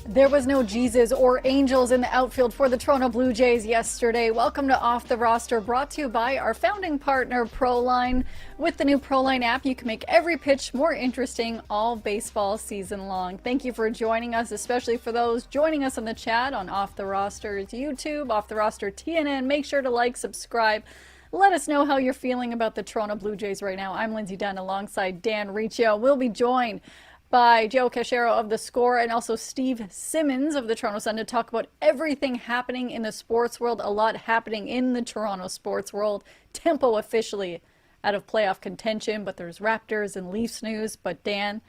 There was no Jesus or angels in the outfield for the Toronto Blue Jays yesterday. Welcome to Off the Roster, brought to you by our founding partner, Proline. With the new Proline app, you can make every pitch more interesting all baseball season long. Thank you for joining us, especially for those joining us on the chat on Off the Roster's YouTube, Off the Roster TNN. Make sure to like, subscribe. Let us know how you're feeling about the Toronto Blue Jays right now. I'm Lindsay Dunn alongside Dan Riccio. We'll be joined by Joe Casciaro of The Score and also Steve Simmons of the Toronto Sun to talk about everything happening in the sports world. A lot happening in the Toronto sports world. Tempo officially out of playoff contention, but there's Raptors and Leafs news. But Dan,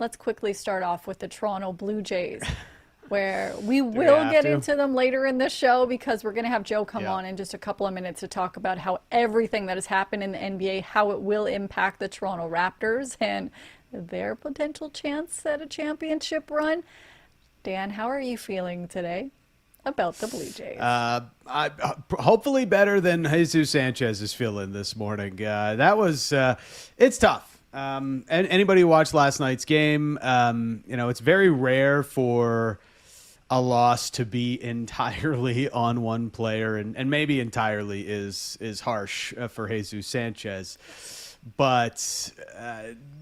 let's quickly start off with the Toronto Blue Jays, where we will get into them later in the show because we're going to have Joe come on in just a couple of minutes to talk about how everything that has happened in the NBA, how it will impact the Toronto Raptors and their potential chance at a championship run. Dan, how are you feeling today about the Blue Jays? Hopefully better than Jesus Sanchez is feeling this morning. That was it's tough. And anybody who watched last night's game, it's very rare for a loss to be entirely on one player, and maybe entirely is harsh for Jesus Sanchez. But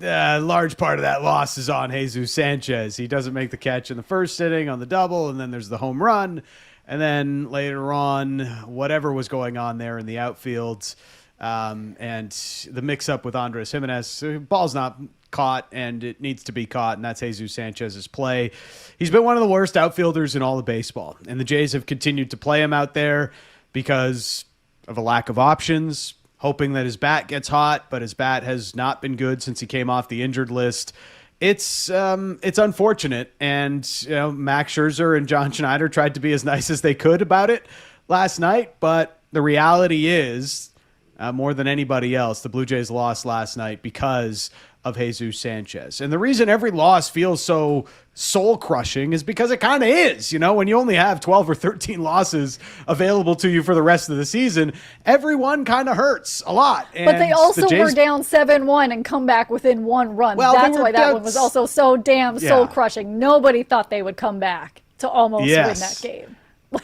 a large part of that loss is on Jesus Sanchez. He doesn't make the catch in the first inning on the double, and then there's the home run. And then later on, whatever was going on there in the outfield, and the mix-up with Andres Gimenez, ball's not caught, and it needs to be caught, and that's Jesus Sanchez's play. He's been one of the worst outfielders in all of baseball, and the Jays have continued to play him out there because of a lack of options, hoping that his bat gets hot, but his bat has not been good since he came off the injured list. It's unfortunate, and Max Scherzer and John Schneider tried to be as nice as they could about it last night, but the reality is, more than anybody else, the Blue Jays lost last night because of Jesus Sanchez. And the reason every loss feels so soul-crushing is because it kind of is. When you only have 12 or 13 losses available to you for the rest of the season, everyone kind of hurts a lot. And but they also were down 7-1 and come back within one run. Well, that's why that one was also so damn soul-crushing. Nobody thought they would come back to almost win that game.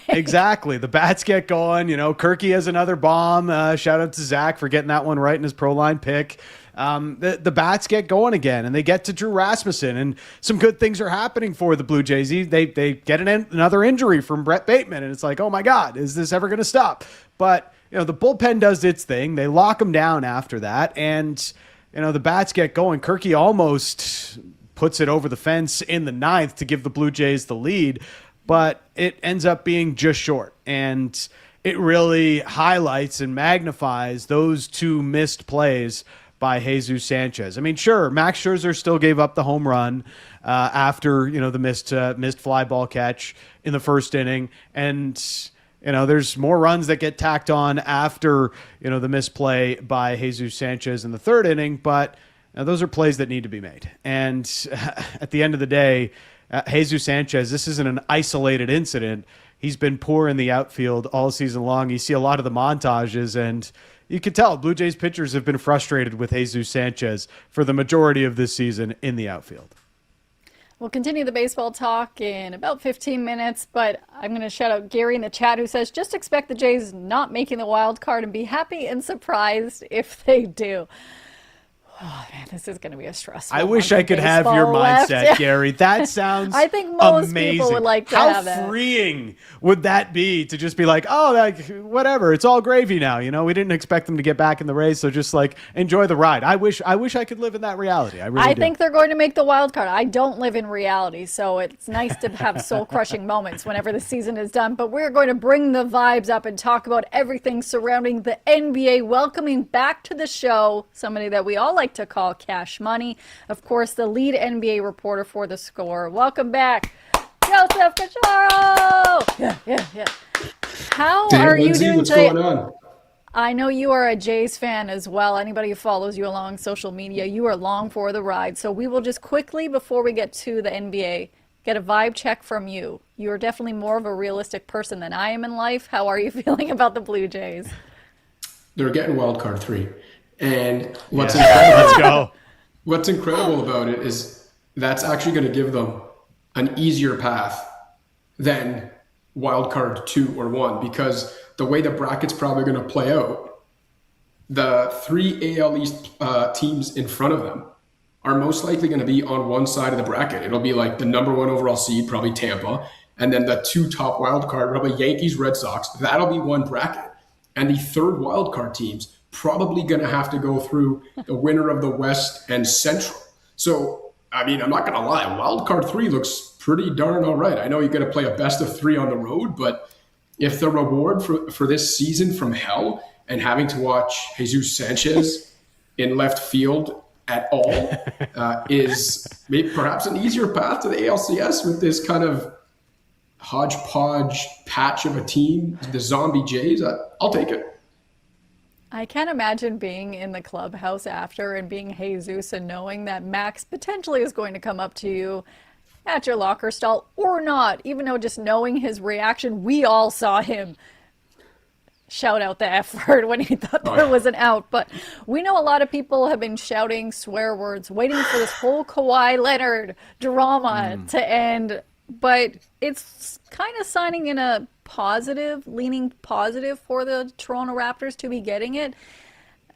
Exactly. The bats get going. Kirky has another bomb. Shout out to Zach for getting that one right in his Proline pick. The bats get going again, and they get to Drew Rasmussen, and some good things are happening for the Blue Jays. They get another injury from Brett Bateman, and it's like, oh my God, is this ever going to stop? But the bullpen does its thing. They lock them down after that, and the bats get going. Kirky almost puts it over the fence in the ninth to give the Blue Jays the lead, but it ends up being just short, and it really highlights and magnifies those two missed plays by Jesus Sanchez. I mean, sure, Max Scherzer still gave up the home run after the missed fly ball catch in the first inning, and there's more runs that get tacked on after the misplay by Jesus Sanchez in the third inning, but those are plays that need to be made. And at the end of the day, Jesus Sanchez, this isn't an isolated incident. He's been poor in the outfield all season long. You see a lot of the montages, and you can tell Blue Jays pitchers have been frustrated with Jesus Sanchez for the majority of this season in the outfield. We'll continue the baseball talk in about 15 minutes, but I'm going to shout out Gary in the chat who says, just expect the Jays not making the wild card and be happy and surprised if they do. Oh, man, this is going to be a stressful I wish I could have your mindset, Gary. That sounds I think most amazing. People would like to have that. How freeing would that be to just be like, oh, whatever, it's all gravy now. We didn't expect them to get back in the race, so just enjoy the ride. I wish I could live in that reality. I think they're going to make the wild card. I don't live in reality, so it's nice to have soul-crushing moments whenever the season is done. But we're going to bring the vibes up and talk about everything surrounding the NBA, welcoming back to the show somebody that we all like to call Cash Money. Of course, the lead NBA reporter for The Score. Welcome back, Joseph Casciaro. Yeah. How are you doing today? What's going on? I know you are a Jays fan as well. Anybody who follows you along social media, you are along for the ride. So we will just quickly, before we get to the NBA, get a vibe check from you. You're definitely more of a realistic person than I am in life. How are you feeling about the Blue Jays? They're getting wild card 3. And what's incredible about it is that's actually going to give them an easier path than wild card 2 or 1, because the way the bracket's probably going to play out, the 3 AL East teams in front of them are most likely going to be on one side of the bracket. It'll be like the number 1 overall seed, probably Tampa, and then the 2 top wild card, probably Yankees, Red Sox. That'll be one bracket. And the 3rd wild card teams probably going to have to go through the winner of the West and Central. So, I mean, I'm not going to lie. Wild card 3 looks pretty darn all right. I know you're going to play a best of 3 on the road, but if the reward for this season from hell and having to watch Jesus Sanchez in left field at all is maybe perhaps an easier path to the ALCS with this kind of hodgepodge patch of a team, the zombie Jays, I'll take it. I can't imagine being in the clubhouse after and being Jesus and knowing that Max potentially is going to come up to you at your locker stall or not, even though just knowing his reaction, we all saw him shout out the F word when he thought there was an out. But we know a lot of people have been shouting swear words, waiting for this whole Kawhi Leonard drama to end. But it's kind of signing in a positive, leaning positive for the Toronto Raptors to be getting it.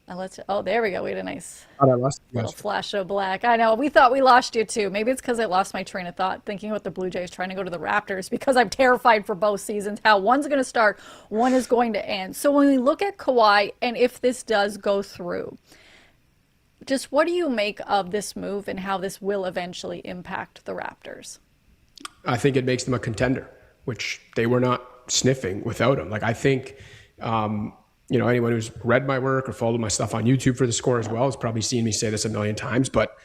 There we go. We had a nice little flash of black. I know. We thought we lost you too. Maybe it's because I lost my train of thought thinking about the Blue Jays trying to go to the Raptors because I'm terrified for both seasons. How one's going to start, one is going to end. So when we look at Kawhi and if this does go through, just what do you make of this move and how this will eventually impact the Raptors? I think it makes them a contender, which they were not sniffing without him. Like, I think, anyone who's read my work or followed my stuff on YouTube for The Score as well has probably seen me say this a million times, but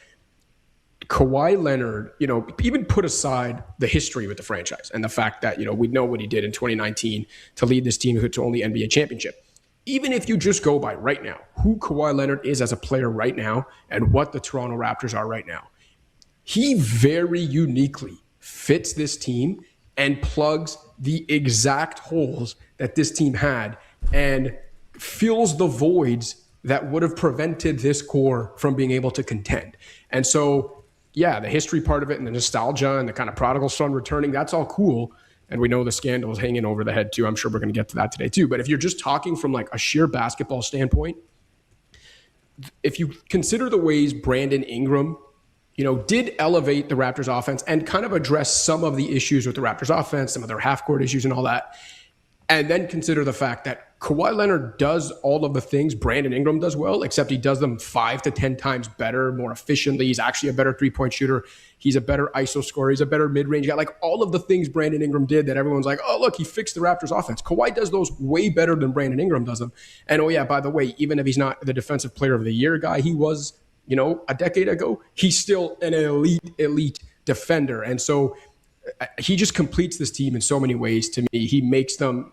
Kawhi Leonard, even put aside the history with the franchise and the fact that, we know what he did in 2019 to lead this team to only NBA championship. Even if you just go by right now, who Kawhi Leonard is as a player right now and what the Toronto Raptors are right now, he very uniquely fits this team and plugs the exact holes that this team had and fills the voids that would have prevented this core from being able to contend. And so, yeah, the history part of it and the nostalgia and the kind of prodigal son returning, that's all cool. And we know the scandal is hanging over the head too. I'm sure we're going to get to that today too. But if you're just talking from like a sheer basketball standpoint, if you consider the ways Brandon Ingram did elevate the Raptors offense and kind of address some of the issues with the Raptors offense, some of their half-court issues and all that, and then consider the fact that Kawhi Leonard does all of the things Brandon Ingram does well, except he does them 5 to 10 times better, more efficiently. He's actually a better three-point shooter. He's a better ISO scorer. He's a better mid-range guy. Like all of the things Brandon Ingram did that everyone's like, oh, look, he fixed the Raptors offense. Kawhi does those way better than Brandon Ingram does them. And oh yeah, by the way, even if he's not the defensive player of the year guy, he was a decade ago, he's still an elite defender. And so he just completes this team in so many ways to me. He makes them,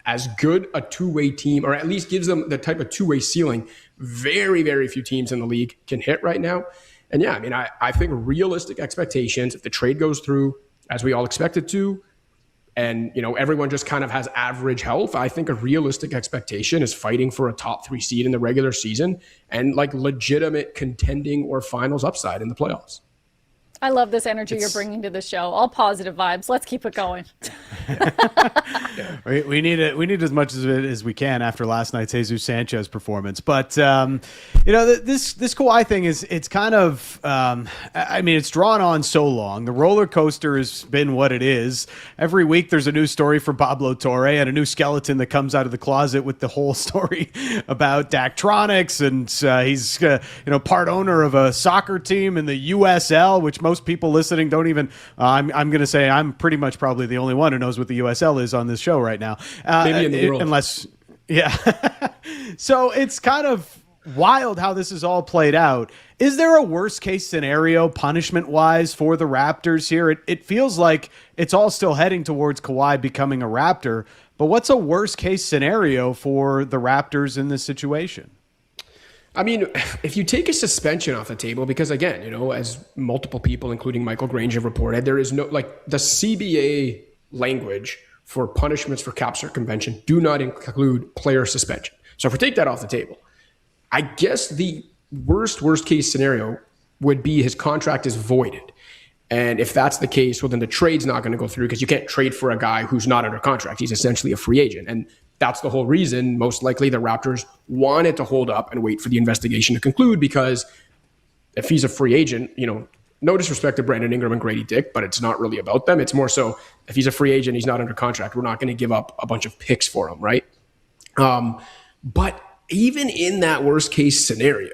as good a two-way team, or at least gives them the type of two-way ceiling very, very few teams in the league can hit right now. And yeah, I think realistic expectations, if the trade goes through as we all expect it to, and everyone just kind of has average health, I think a realistic expectation is fighting for a top 3 seed in the regular season and like legitimate contending or finals upside in the playoffs. I love this energy you're bringing to the show. All positive vibes. Let's keep it going. We need it. We need as much of it as we can after last night's Jesus Sanchez performance. But this Kawhi thing it's kind of it's drawn on so long. The roller coaster has been what it is. Every week there's a new story for Pablo Torre and a new skeleton that comes out of the closet with the whole story about Daktronics, and he's part owner of a soccer team in the USL, which most people listening don't even. I'm going to say I'm pretty much probably the only one who knows what the USL is on this show right now. Maybe in the world. Unless, yeah. So it's kind of wild how this is all played out. Is there a worst case scenario punishment wise for the Raptors here? It feels like it's all still heading towards Kawhi becoming a Raptor, but what's a worst case scenario for the Raptors in this situation? If you take a suspension off the table, because again, as multiple people, including Michael Granger, reported, there is no, the CBA language for punishments for cap circumvention do not include player suspension. So if we take that off the table, I guess the worst case scenario would be his contract is voided. And if that's the case, well, then the trade's not going to go through because you can't trade for a guy who's not under contract. He's essentially a free agent. And that's the whole reason, most likely, the Raptors wanted to hold up and wait for the investigation to conclude, because if he's a free agent, no disrespect to Brandon Ingram and Grady Dick, but it's not really about them. It's more so if he's a free agent, he's not under contract, we're not going to give up a bunch of picks for him, right? But even in that worst case scenario,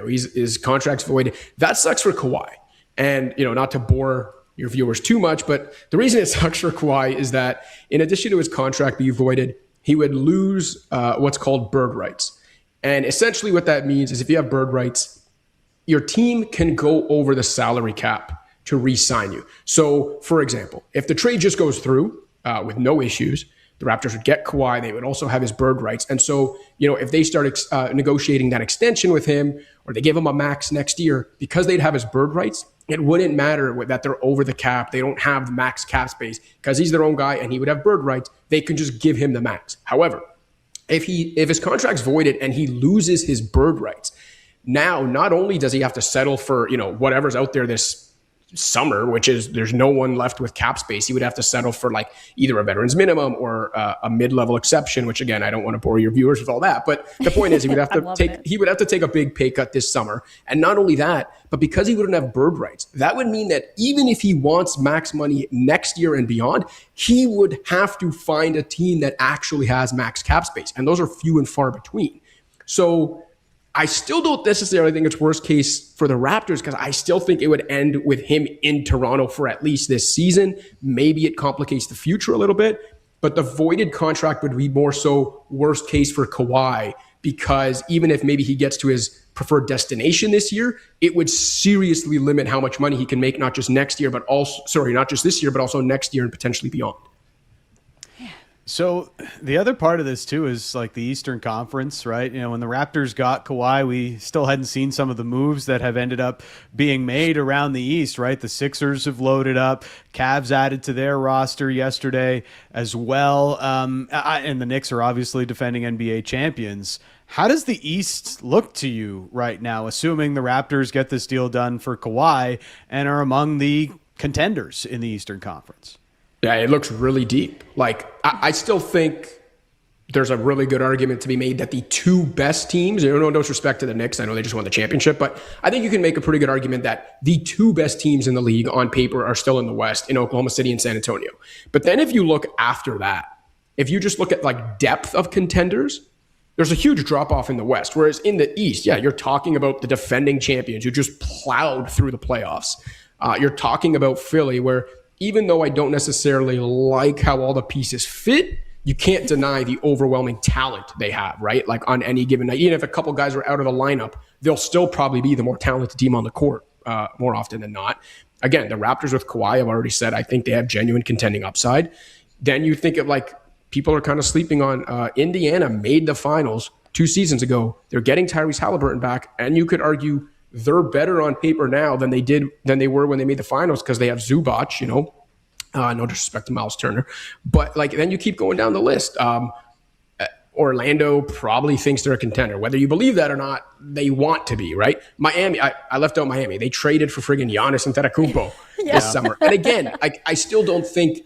his contract's voided. That sucks for Kawhi. And, not to bore your viewers too much, but the reason it sucks for Kawhi is that in addition to his contract being voided, he would lose what's called bird rights. And essentially what that means is if you have bird rights, your team can go over the salary cap to re-sign you. So, for example, if the trade just goes through with no issues, the Raptors would get Kawhi. They would also have his bird rights. And so, if they start negotiating that extension with him, or they give him a max next year, because they'd have his bird rights, it wouldn't matter that they're over the cap. They don't have the max cap space because he's their own guy and he would have bird rights. They could just give him the max. However, if his contract's voided and he loses his bird rights, now not only does he have to settle for whatever's out there this summer, which is there's no one left with cap space. He would have to settle for like either a veterans minimum or a mid-level exception, which again, I don't want to bore your viewers with all that, but the point is he would have to take a big pay cut this summer. And not only that, but because he wouldn't have bird rights, that would mean that even if he wants max money next year and beyond, he would have to find a team that actually has max cap space. And those are few and far between. So I still don't necessarily think it's worst case for the Raptors, because I still think it would end with him in Toronto for at least this season. Maybe it complicates the future a little bit, but the voided contract would be more so worst case for Kawhi, because even if maybe he gets to his preferred destination this year, it would seriously limit how much money he can make, not just this year, but also next year and potentially beyond. So the other part of this too is like the Eastern Conference, right? When the Raptors got Kawhi, we still hadn't seen some of the moves that have ended up being made around the East, right? The Sixers have loaded up, Cavs added to their roster yesterday as well. And the Knicks are obviously defending NBA champions. How does the East look to you right now, assuming the Raptors get this deal done for Kawhi and are among the contenders in the Eastern Conference? Yeah, it looks really deep. Like, I still think there's a really good argument to be made that the two best teams, no disrespect to the Knicks, I know they just won the championship, but I think you can make a pretty good argument that the two best teams in the league on paper are still in the West, in Oklahoma City and San Antonio. But then if you look after that, if you just look at like depth of contenders, there's a huge drop-off in the West. Whereas in the East, yeah, you're talking about the defending champions who just plowed through the playoffs. You're talking about Philly, where even though I don't necessarily like how all the pieces fit, you can't deny the overwhelming talent they have, right? Like on any given night, even if a couple guys are out of the lineup, they'll still probably be the more talented team on the court more often than not. Again, the Raptors with Kawhi, I've already said, I think they have genuine contending upside. Then you think of like, people are kind of sleeping on Indiana made the finals 2 seasons ago. They're getting Tyrese Halliburton back, and you could argue they're better on paper now than they were when they made the finals, because they have Zubac, no disrespect to Miles Turner, but like then you keep going down the list. Orlando probably thinks they're a contender, whether you believe that or not. They want to be, right? Miami, I left out Miami. They traded for friggin' Giannis Antetokounmpo this summer, and again, I still don't think.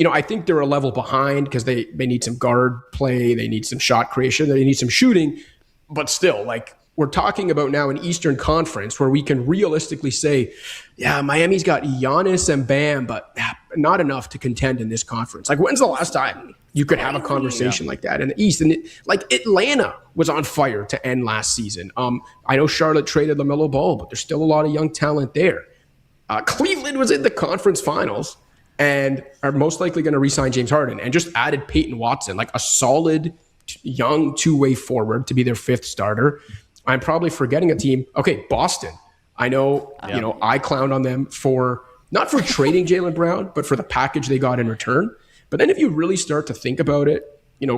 I think they're a level behind because they need some guard play, they need some shot creation, they need some shooting, but still, like, we're talking about now an Eastern Conference where we can realistically say, yeah, Miami's got Giannis and Bam, but not enough to contend in this conference. Like, when's the last time you could have a conversation like that in the East? And like Atlanta was on fire to end last season. I know Charlotte traded LaMelo Ball, but there's still a lot of young talent there. Cleveland was in the conference finals and are most likely going to re-sign James Harden and just added Peyton Watson, like a solid young two-way forward to be their 5th starter. I'm probably forgetting a team. Okay, Boston. I know, I clowned on them not for trading Jaylen Brown, but for the package they got in return. But then if you really start to think about it,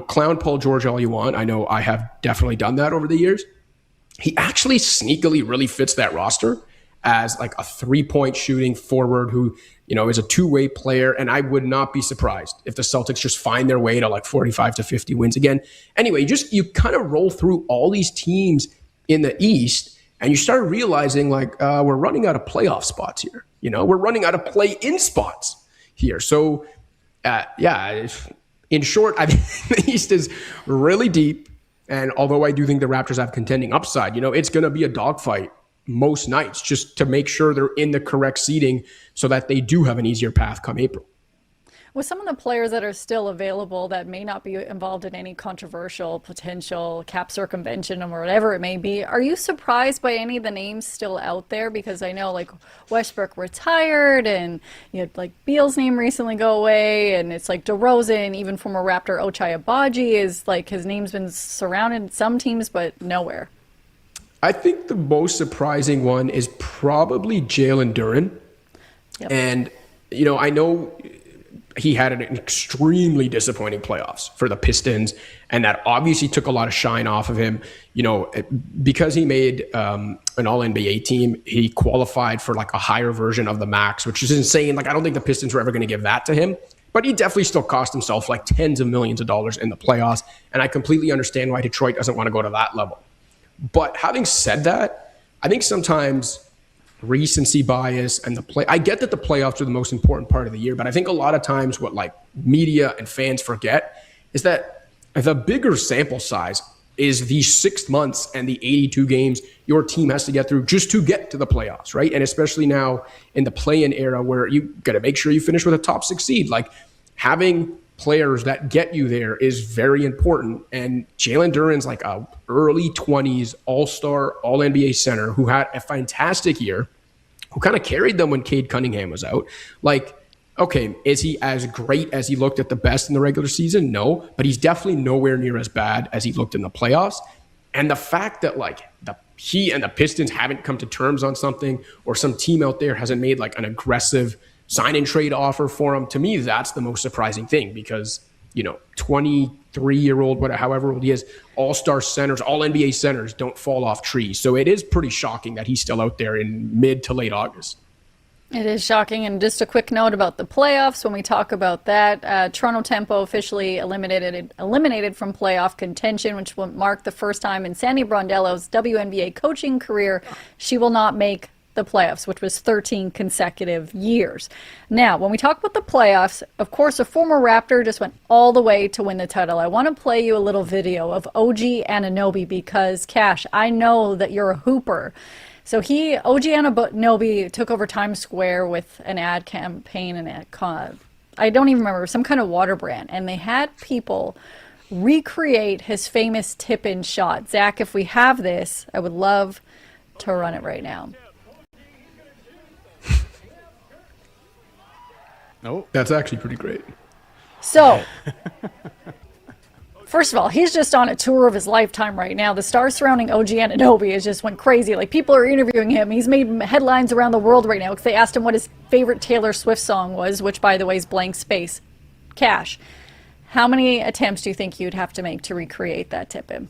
clown Paul George all you want. I know I have definitely done that over the years. He actually sneakily really fits that roster as like a 3-point shooting forward who, is a two-way player. And I would not be surprised if the Celtics just find their way to like 45 to 50 wins again. Anyway, you kind of roll through all these teams in the East, And you start realizing like we're running out of playoff spots here. We're running out of play-in spots here. So, in short, I think the East is really deep. And although I do think the Raptors have contending upside, it's going to be a dogfight most nights just to make sure they're in the correct seeding so that they do have an easier path come April. With some of the players that are still available that may not be involved in any controversial potential cap circumvention or whatever it may be, are you surprised by any of the names still out there? Because I know like Westbrook retired and you had like Beal's name recently go away, and it's like DeRozan, even former Raptor Ochai Agbaji is like his name's been surrounded some teams but nowhere. I think the most surprising one is probably Jalen Duren. Yep. And, I know he had an extremely disappointing playoffs for the Pistons, and that obviously took a lot of shine off of him. Because he made an All-NBA team, he qualified for like a higher version of the max, which is insane. Like, I don't think the Pistons were ever going to give that to him, but he definitely still cost himself like tens of millions of dollars in the playoffs. And I completely understand why Detroit doesn't want to go to that level. But having said that, I think sometimes recency bias and I get that the playoffs are the most important part of the year, but I think a lot of times what like media and fans forget is that the bigger sample size is the 6 months and the 82 games your team has to get through just to get to the playoffs, right? And especially now in the play-in era where you got to make sure you finish with a top 6 seed, like having players that get you there is very important. And Jalen Duren's like a early 20s all-star, all-NBA center who had a fantastic year, who kind of carried them when Cade Cunningham was out. Like, okay, is he as great as he looked at the best in the regular season? No, but he's definitely nowhere near as bad as he looked in the playoffs. And the fact that like he and the Pistons haven't come to terms on something, or some team out there hasn't made like an aggressive sign and trade offer for him, to me, that's the most surprising thing, because 23-year-old, however old he is, all-star centers, all NBA centers don't fall off trees. So it is pretty shocking that he's still out there in mid to late August. It is shocking. And just a quick note about the playoffs when we talk about that. Toronto Tempo officially eliminated from playoff contention, which will mark the first time in Sandy Brondello's WNBA coaching career she will not make the playoffs, which was 13 consecutive years. Now, when we talk about the playoffs, of course, a former Raptor just went all the way to win the title. I want to play you a little video of OG Anunoby because, Cash, I know that you're a hooper. So OG Anunoby took over Times Square with an ad campaign and I don't even remember, some kind of water brand, and they had people recreate his famous tip-in shot. Zach, if we have this, I would love to run it right now. Nope. That's actually pretty great. So, first of all, he's just on a tour of his lifetime right now. The stars surrounding OG Anunoby has just went crazy. Like, people are interviewing him. He's made headlines around the world right now because they asked him what his favorite Taylor Swift song was, which, by the way, is Blank Space. Cash, how many attempts do you think you'd have to make to recreate that tip-in?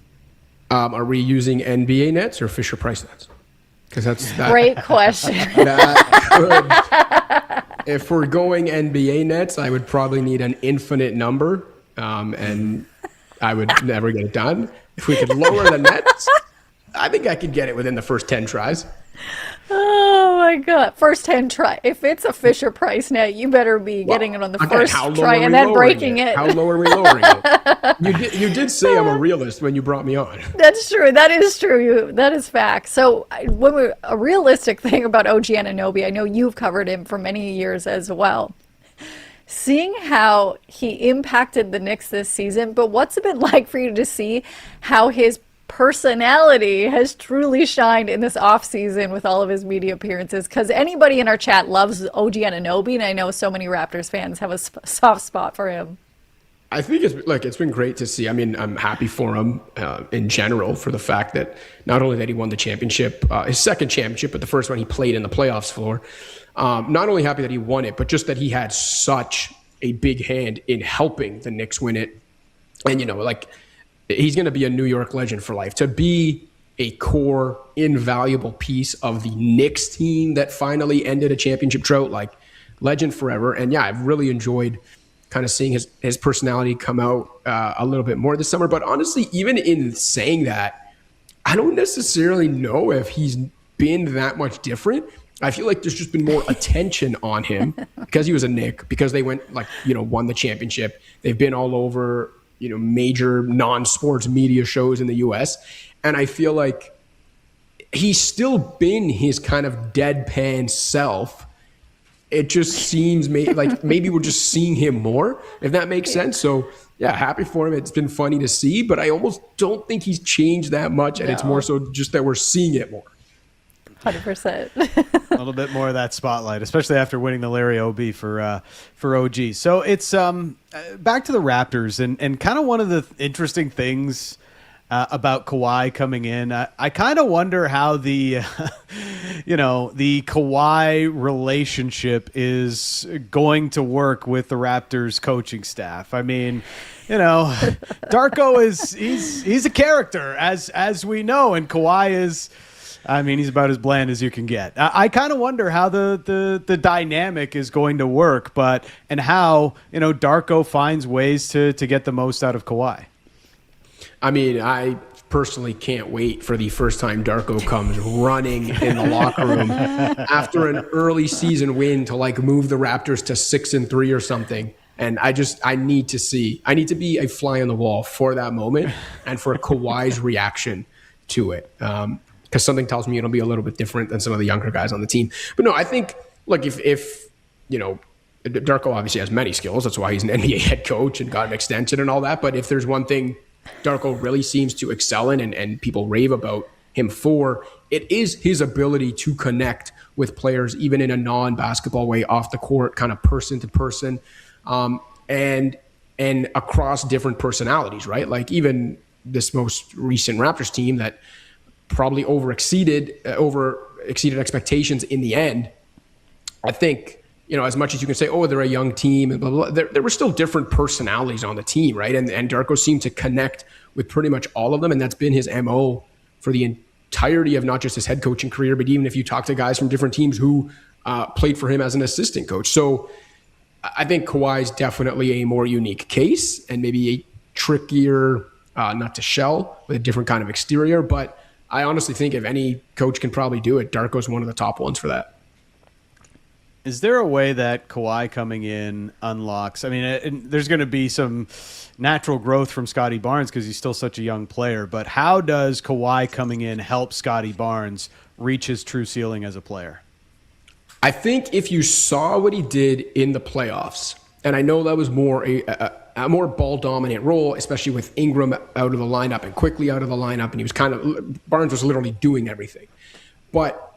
Are we using NBA nets or Fisher-Price nets? Because that's that. Great question. If we're going NBA nets, I would probably need an infinite number, and I would never get it done. If we could lower the nets, I think I could get it within the first 10 tries. Oh my God. First 10 try. If it's a Fisher-Price net, you better be getting it on the first try and then breaking it. How low are we lowering it? You did say I'm a realist when you brought me on. That's true. That is true. That is fact. So a realistic thing about OG Anunoby, I know you've covered him for many years as well. Seeing how he impacted the Knicks this season, but what's it been like for you to see how his personality has truly shined in this offseason with all of his media appearances? Because anybody in our chat loves OG Anunoby, and I know so many Raptors fans have a soft spot for him. I think it's been great to see. I mean, I'm happy for him in general for the fact that not only that he won the championship, his second championship, but the first one he played in the playoffs floor. Not only happy that he won it, but just that he had such a big hand in helping the Knicks win it. And, he's going to be a New York legend for life. To be a core, invaluable piece of the Knicks team that finally ended a championship drought, like legend forever. And yeah, I've really enjoyed kind of seeing his personality come out a little bit more this summer. But honestly, even in saying that, I don't necessarily know if he's been that much different. I feel like there's just been more attention on him because he was a Knick, because they went won the championship. They've been all over, major non-sports media shows in the US. And I feel like he's still been his kind of deadpan self. It just seems like maybe we're just seeing him more, if that makes sense. So yeah, happy for him. It's been funny to see, but I almost don't think he's changed that much. And it's more so just that we're seeing it more. 100%. A little bit more of that spotlight, especially after winning the Larry OB for OG. So it's back to the Raptors, and kind of one of the interesting things about Kawhi coming in. I kind of wonder how the the Kawhi relationship is going to work with the Raptors coaching staff. I mean, Darko he's a character as we know, and Kawhi is. I mean, he's about as bland as you can get. I kind of wonder how the dynamic is going to work, and how Darko finds ways to get the most out of Kawhi. I mean, I personally can't wait for the first time Darko comes running in the locker room after an early season win to move the Raptors to 6-3 or something. And I need to be a fly on the wall for that moment and for Kawhi's reaction to it. Because something tells me it'll be a little bit different than some of the younger guys on the team. But no, I think, if Darko obviously has many skills. That's why he's an NBA head coach and got an extension and all that. But if there's one thing Darko really seems to excel in and people rave about him for, it is his ability to connect with players, even in a non-basketball way, off the court, kind of person to person, and across different personalities, right? Like even this most recent Raptors team that probably exceeded expectations in the end. I think, as much as you can say, they're a young team and blah, blah, blah, there were still different personalities on the team, right? And Darko seemed to connect with pretty much all of them. And that's been his MO for the entirety of not just his head coaching career, but even if you talk to guys from different teams who played for him as an assistant coach. So I think Kawhi is definitely a more unique case and maybe a trickier nut to shell with a different kind of exterior. But I honestly think if any coach can probably do it, Darko's one of the top ones for that. Is there a way that Kawhi coming in unlocks? I mean, there's going to be some natural growth from Scottie Barnes because he's still such a young player. But how does Kawhi coming in help Scottie Barnes reach his true ceiling as a player? I think if you saw what he did in the playoffs, and I know that was more a more ball-dominant role, especially with Ingram out of the lineup and quickly out of the lineup, and he was Barnes was literally doing everything. But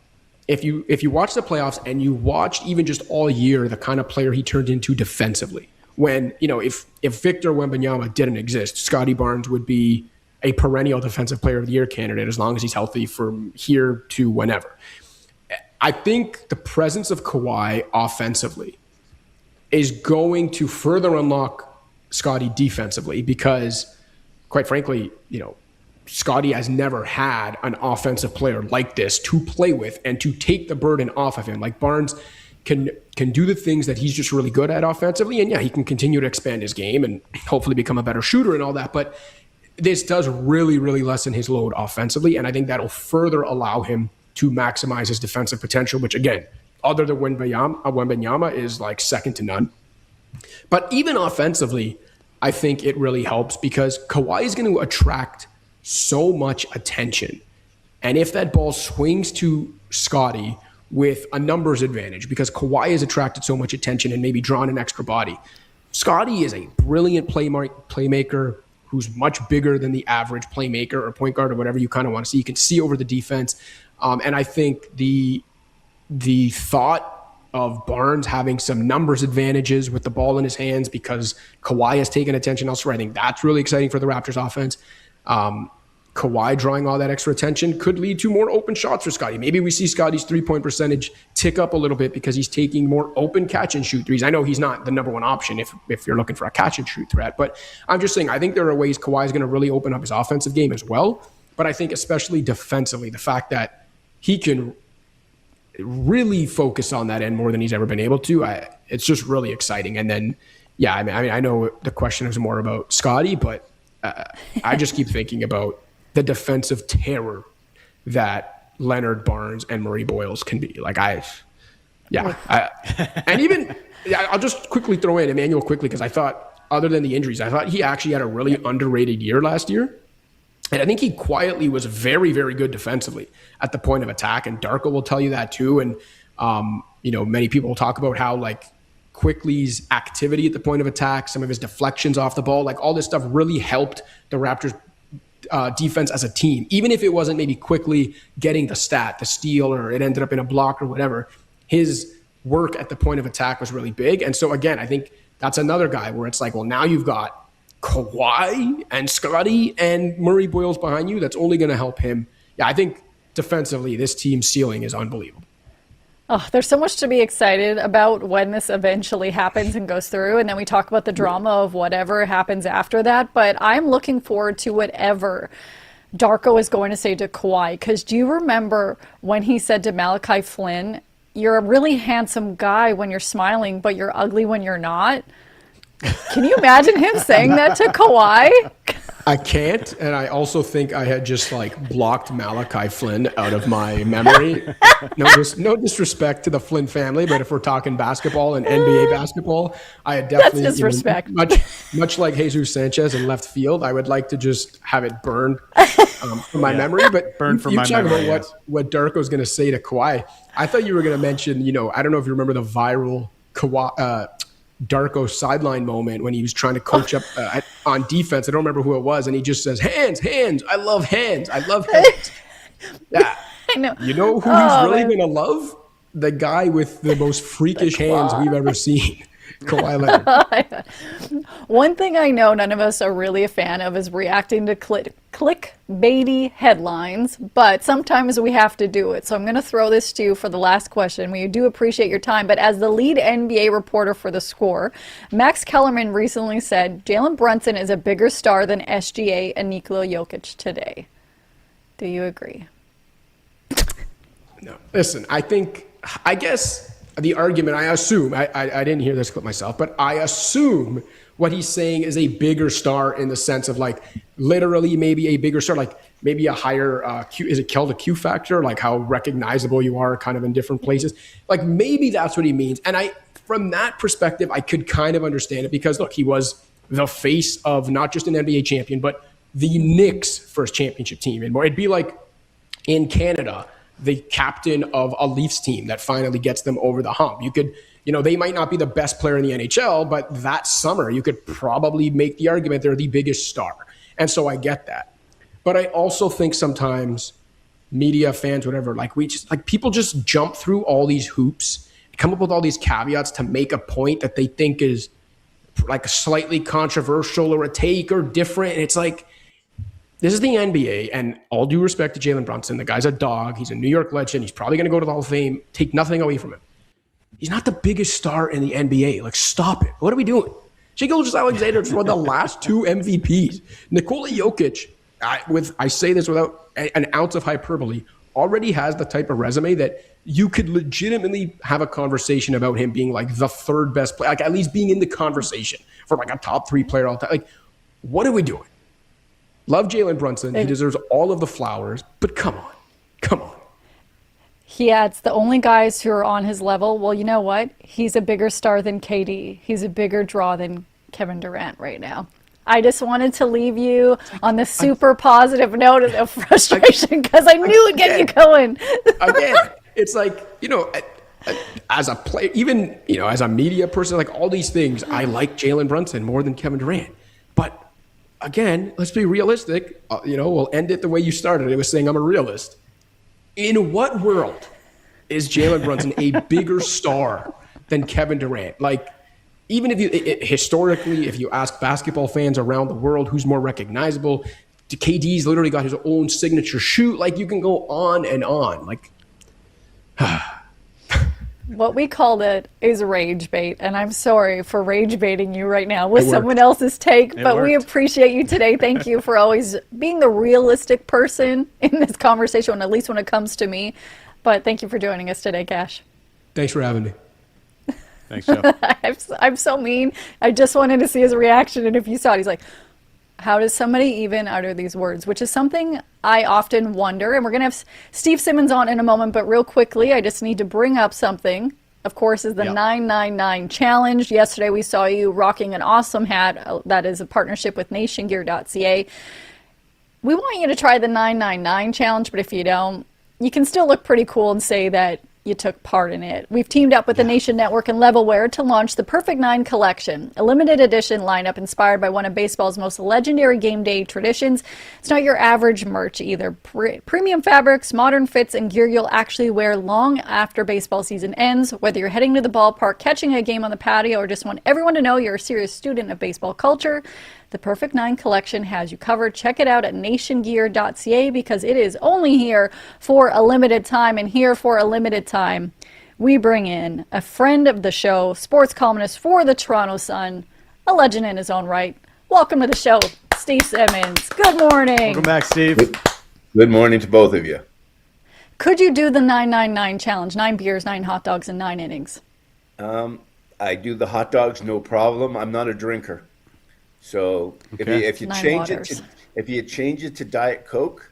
if you watch the playoffs and you watched even just all year the kind of player he turned into defensively, when if Victor Wembanyama didn't exist, Scottie Barnes would be a perennial defensive player of the year candidate as long as he's healthy from here to whenever. I think the presence of Kawhi offensively is going to further unlock Scottie defensively because, quite frankly, Scottie has never had an offensive player like this to play with and to take the burden off of him. Like Barnes can do the things that he's just really good at offensively, and yeah, he can continue to expand his game and hopefully become a better shooter and all that. But this does really, really lessen his load offensively, and I think that'll further allow him to maximize his defensive potential, which again, other than Wembanyama is second to none. But even offensively, I think it really helps because Kawhi is going to attract so much attention. And if that ball swings to Scottie with a numbers advantage, because Kawhi has attracted so much attention and maybe drawn an extra body, Scottie is a brilliant playmaker who's much bigger than the average playmaker or point guard or whatever you kind of want to see. You can see over the defense. And I think the thought of Barnes having some numbers advantages with the ball in his hands because Kawhi has taken attention elsewhere, I think that's really exciting for the Raptors offense. Kawhi drawing all that extra attention could lead to more open shots for Scottie. Maybe we see Scottie's three-point percentage tick up a little bit because he's taking more open catch-and-shoot threes. I know he's not the number one option if you're looking for a catch-and-shoot threat, but I'm just saying I think there are ways Kawhi is going to really open up his offensive game as well. But I think especially defensively, the fact that he can really focus on that end more than he's ever been able to, it's just really exciting. And then, yeah, I mean, I know the question is more about Scottie, but I just keep thinking about the defensive terror that Leonard, Barnes, and Murray Boyles can be. Like and even I'll just quickly throw in Emmanuel quickly, because I thought, other than the injuries, I thought he actually had a really underrated year last year. And I think he quietly was very, very good defensively at the point of attack. And Darko will tell you that too. And, many people will talk about how like Quickly's activity at the point of attack, some of his deflections off the ball, like all this stuff really helped the Raptors defense as a team. Even if it wasn't maybe Quickly getting the steal, or it ended up in a block or whatever, his work at the point of attack was really big. And so again, I think that's another guy where it's like, well, now you've got Kawhi and Scotty and Murray Boyles behind you. That's only going to help him. Yeah, I think defensively, this team's ceiling is unbelievable. Oh, there's so much to be excited about when this eventually happens and goes through. And then we talk about the drama of whatever happens after that. But I'm looking forward to whatever Darko is going to say to Kawhi. Because do you remember when he said to Malachi Flynn, "You're a really handsome guy when you're smiling, but you're ugly when you're not"? Can you imagine him saying that to Kawhi? I can't. And I also think I had just like blocked Malachi Flynn out of my memory. No disrespect to the Flynn family, but if we're talking basketball and NBA basketball, I had definitely, that's disrespect. Much like Jesus Sanchez in left field, I would like to just have it burned from my memory. But burned from my memory. About what Darko's going to say to Kawhi. I thought you were going to mention, I don't know if you remember the viral Kawhi, Darko sideline moment when he was trying to coach up on defense. I don't remember who it was. And he just says, hands. I love hands. Yeah. I know. You know who he's really going to love? The guy with the most freakish hands we've ever seen. Kawhi Leonard. One thing I know none of us are really a fan of is reacting to clickbaity headlines, but sometimes we have to do it. So I'm going to throw this to you for the last question. We do appreciate your time, but as the lead NBA reporter for The Score, Max Kellerman recently said Jalen Brunson is a bigger star than SGA and Nikola Jokic today. Do you agree? No. Listen, I guess the argument, I assume, I didn't hear this clip myself, but I assume what he's saying is a bigger star in the sense of like literally maybe a bigger star, like maybe a higher Q, is it called a Q factor? Like how recognizable you are kind of in different places. Like maybe that's what he means. And from that perspective, I could kind of understand it because look, he was the face of not just an NBA champion, but the Knicks' first championship team. And it'd be like in Canada, the captain of a Leafs team that finally gets them over the hump. You could, they might not be the best player in the NHL, but that summer you could probably make the argument they're the biggest star. And so I get that. But I also think sometimes media, fans, whatever, people just jump through all these hoops, come up with all these caveats to make a point that they think is like slightly controversial or a take or different. And it's like, this is the NBA, and all due respect to Jalen Brunson, the guy's a dog. He's a New York legend. He's probably going to go to the Hall of Fame. Take nothing away from him. He's not the biggest star in the NBA. Like, stop it. What are we doing? Shai Gilgeous-Alexander is one of the last two MVPs. Nikola Jokic, I say this without an ounce of hyperbole, already has the type of resume that you could legitimately have a conversation about him being like the third best player, like at least being in the conversation for like a top 3 player all time. Like, what are we doing? Love Jalen Brunson. He deserves all of the flowers, but come on. He adds the only guys who are on his level. Well, you know what? He's a bigger star than KD. He's a bigger draw than Kevin Durant right now. I just wanted to leave you on the super positive note of frustration because I knew it'd get you going. Again, it's like, as a player, even, as a media person, like all these things, I like Jalen Brunson more than Kevin Durant. But again, let's be realistic. We'll end it the way you started. It was saying I'm a realist. In what world is Jalen Brunson a bigger star than Kevin Durant? Like, even if historically, if you ask basketball fans around the world who's more recognizable, KD's literally got his own signature shoe. Like, you can go on and on. Like, what we called it is rage bait, and I'm sorry for rage baiting you right now with someone else's take, but we appreciate you today. Thank you for always being the realistic person in this conversation, at least when it comes to me. But thank you for joining us today, Cash. Thanks for having me. Thanks, Joe. I'm so mean. I just wanted to see his reaction, and if you saw it, he's like, How does somebody even utter these words? Which is something I often wonder. And we're going to have Steve Simmons on in a moment. But real quickly, I just need to bring up something. Of course, is the 999 challenge. Yesterday, we saw you rocking an awesome hat that is a partnership with nationgear.ca. We want you to try the 999 challenge, but if you don't, you can still look pretty cool and say that you took part in it. We've teamed up with the Nation Network and Levelwear to launch the Perfect 9 collection, a limited edition lineup inspired by one of baseball's most legendary game day traditions. It's not your average merch either. Premium fabrics, modern fits, and gear you'll actually wear long after baseball season ends. Whether you're heading to the ballpark, catching a game on the patio, or just want everyone to know you're a serious student of baseball culture, the Perfect 9 collection has you covered. Check it out at nationgear.ca because it is only here for a limited time. And here for a limited time, we bring in a friend of the show, sports columnist for the Toronto Sun, a legend in his own right. Welcome to the show, Steve Simmons. Good morning. Welcome back, Steve. Good morning to both of you. Could you do the 999 challenge? 9 beers, 9 hot dogs, and 9 innings. I do the hot dogs, no problem. I'm not a drinker. So if you change it to Diet Coke,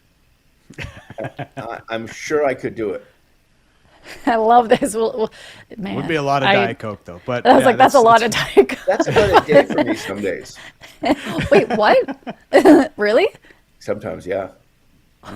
I'm sure I could do it. I love this. Man, Would be a lot of Diet Coke though, but I was like, that's a lot of Diet Coke. That's about a day for me some days. Wait, what? Really? Sometimes, yeah.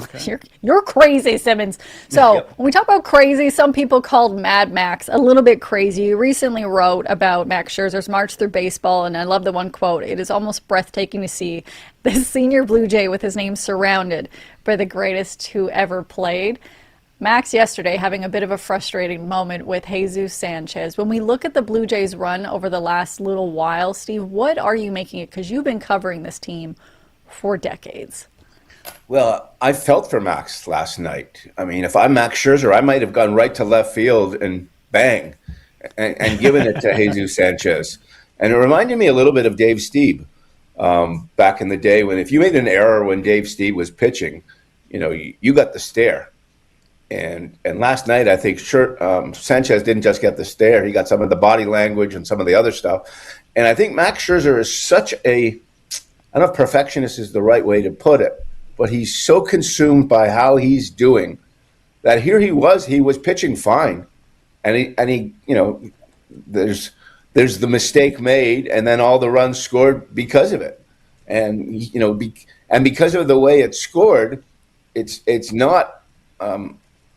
Okay. You're crazy, Simmons. So when we talk about crazy, some people called Mad Max a little bit crazy. You recently wrote about Max Scherzer's march through baseball, and I love the one quote. It is almost breathtaking to see this senior Blue Jay with his name surrounded by the greatest who ever played. Max yesterday having a bit of a frustrating moment with Jesus Sanchez. When we look at the Blue Jays run over the last little while, Steve, what are you making it? Because you've been covering this team for decades. Well, I felt for Max last night. I mean, if I'm Max Scherzer, I might have gone right to left field and bang, and given it to Jesus Sanchez. And it reminded me a little bit of Dave Stieb back in the day when if you made an error when Dave Stieb was pitching, you got the stare. And last night, I think Sanchez didn't just get the stare. He got some of the body language and some of the other stuff. And I think Max Scherzer is such I don't know if perfectionist is the right way to put it, but he's so consumed by how he's doing that here he was pitching fine. And he there's the mistake made and then all the runs scored because of it. And, and because of the way it's scored, it's not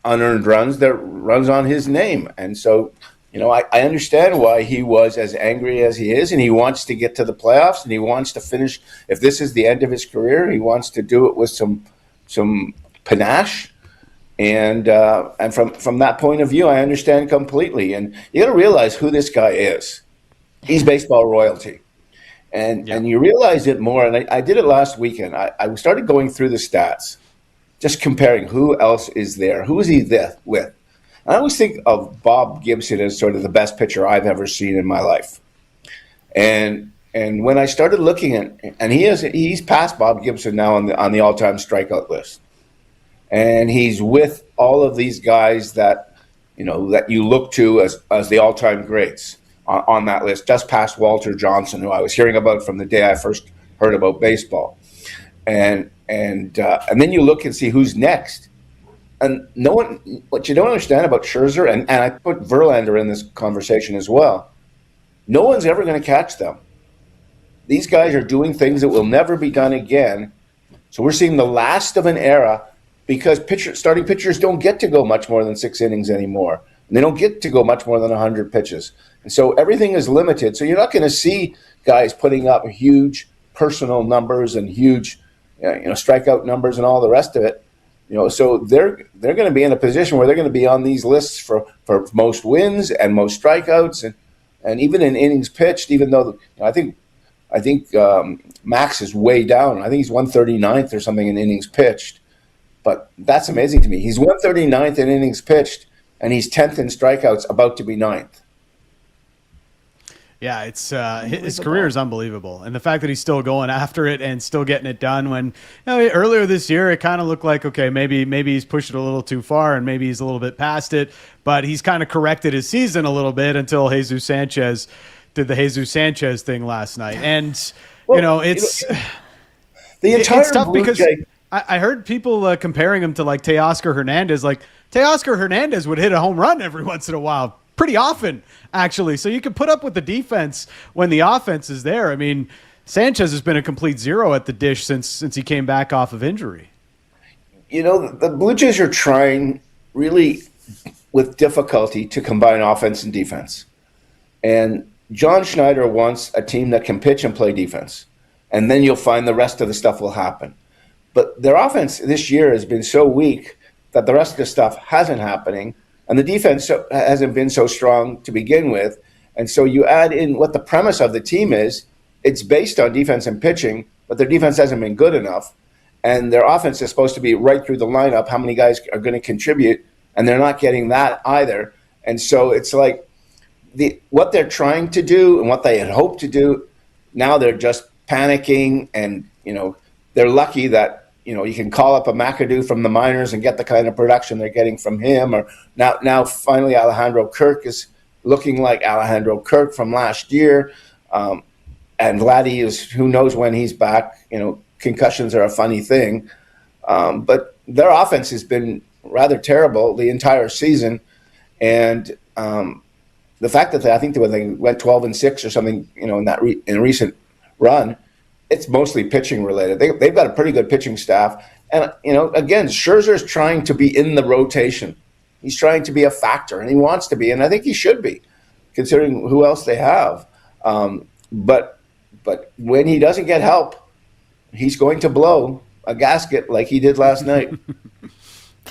unearned runs, they're runs on his name. And so, I understand why he was as angry as he is, and he wants to get to the playoffs, and he wants to finish. If this is the end of his career, he wants to do it with some panache. And from that point of view, I understand completely. And you got to realize who this guy is. He's baseball royalty. And you realize it more. And I did it last weekend. I started going through the stats, just comparing who else is there. Who is he there with? I always think of Bob Gibson as sort of the best pitcher I've ever seen in my life. And when I started looking at, and he's past Bob Gibson now on the all-time strikeout list. And he's with all of these guys that you look to as the all-time greats on that list, just past Walter Johnson, who I was hearing about from the day I first heard about baseball. And then you look and see who's next. And what you don't understand about Scherzer, and I put Verlander in this conversation as well, no one's ever going to catch them. These guys are doing things that will never be done again. So we're seeing the last of an era because starting pitchers don't get to go much more than 6 innings anymore. And they don't get to go much more than 100 pitches. And so everything is limited. So you're not going to see guys putting up huge personal numbers and huge strikeout numbers and all the rest of it. So they're going to be in a position where they're going to be on these lists for most wins and most strikeouts and even in innings pitched. Even though I think Max is way down. I think he's 139th or something in innings pitched. But that's amazing to me. He's 139th in innings pitched, and he's 10th in strikeouts, about to be 9th. Yeah, it's his career is unbelievable, and the fact that he's still going after it and still getting it done. When earlier this year, it kind of looked like maybe he's pushed it a little too far, and maybe he's a little bit past it. But he's kind of corrected his season a little bit until Jesus Sanchez did the Jesus Sanchez thing last night, and it's. The entire it's tough Blue because Jay, I heard people comparing him to like Teoscar Hernandez. Like Teoscar Hernandez would hit a home run every once in a while, pretty often actually. So you can put up with the defense when the offense is there. I mean, Sanchez has been a complete zero at the dish since he came back off of injury. the Blue Jays are trying really with difficulty to combine offense and defense. And John Schneider wants a team that can pitch and play defense. And then you'll find the rest of the stuff will happen. But their offense this year has been so weak that the rest of the stuff hasn't happening. And the defense hasn't been so strong to begin with. And so you add in what the premise of the team is. It's based on defense and pitching, but their defense hasn't been good enough. And their offense is supposed to be right through the lineup, how many guys are going to contribute, and they're not getting that either. And so it's like what they're trying to do and what they had hoped to do, now they're just panicking, and they're lucky that you can call up a McAdoo from the minors and get the kind of production they're getting from him. Or now finally Alejandro Kirk is looking like Alejandro Kirk from last year. And Vladdy is, who knows when he's back. Concussions are a funny thing. But their offense has been rather terrible the entire season. And the fact that I think they went 12-6 or something, in a recent run, it's mostly pitching related. They've got a pretty good pitching staff. And, again, Scherzer is trying to be in the rotation. He's trying to be a factor, and he wants to be. And I think he should be, considering who else they have. But when he doesn't get help, he's going to blow a gasket like he did last night.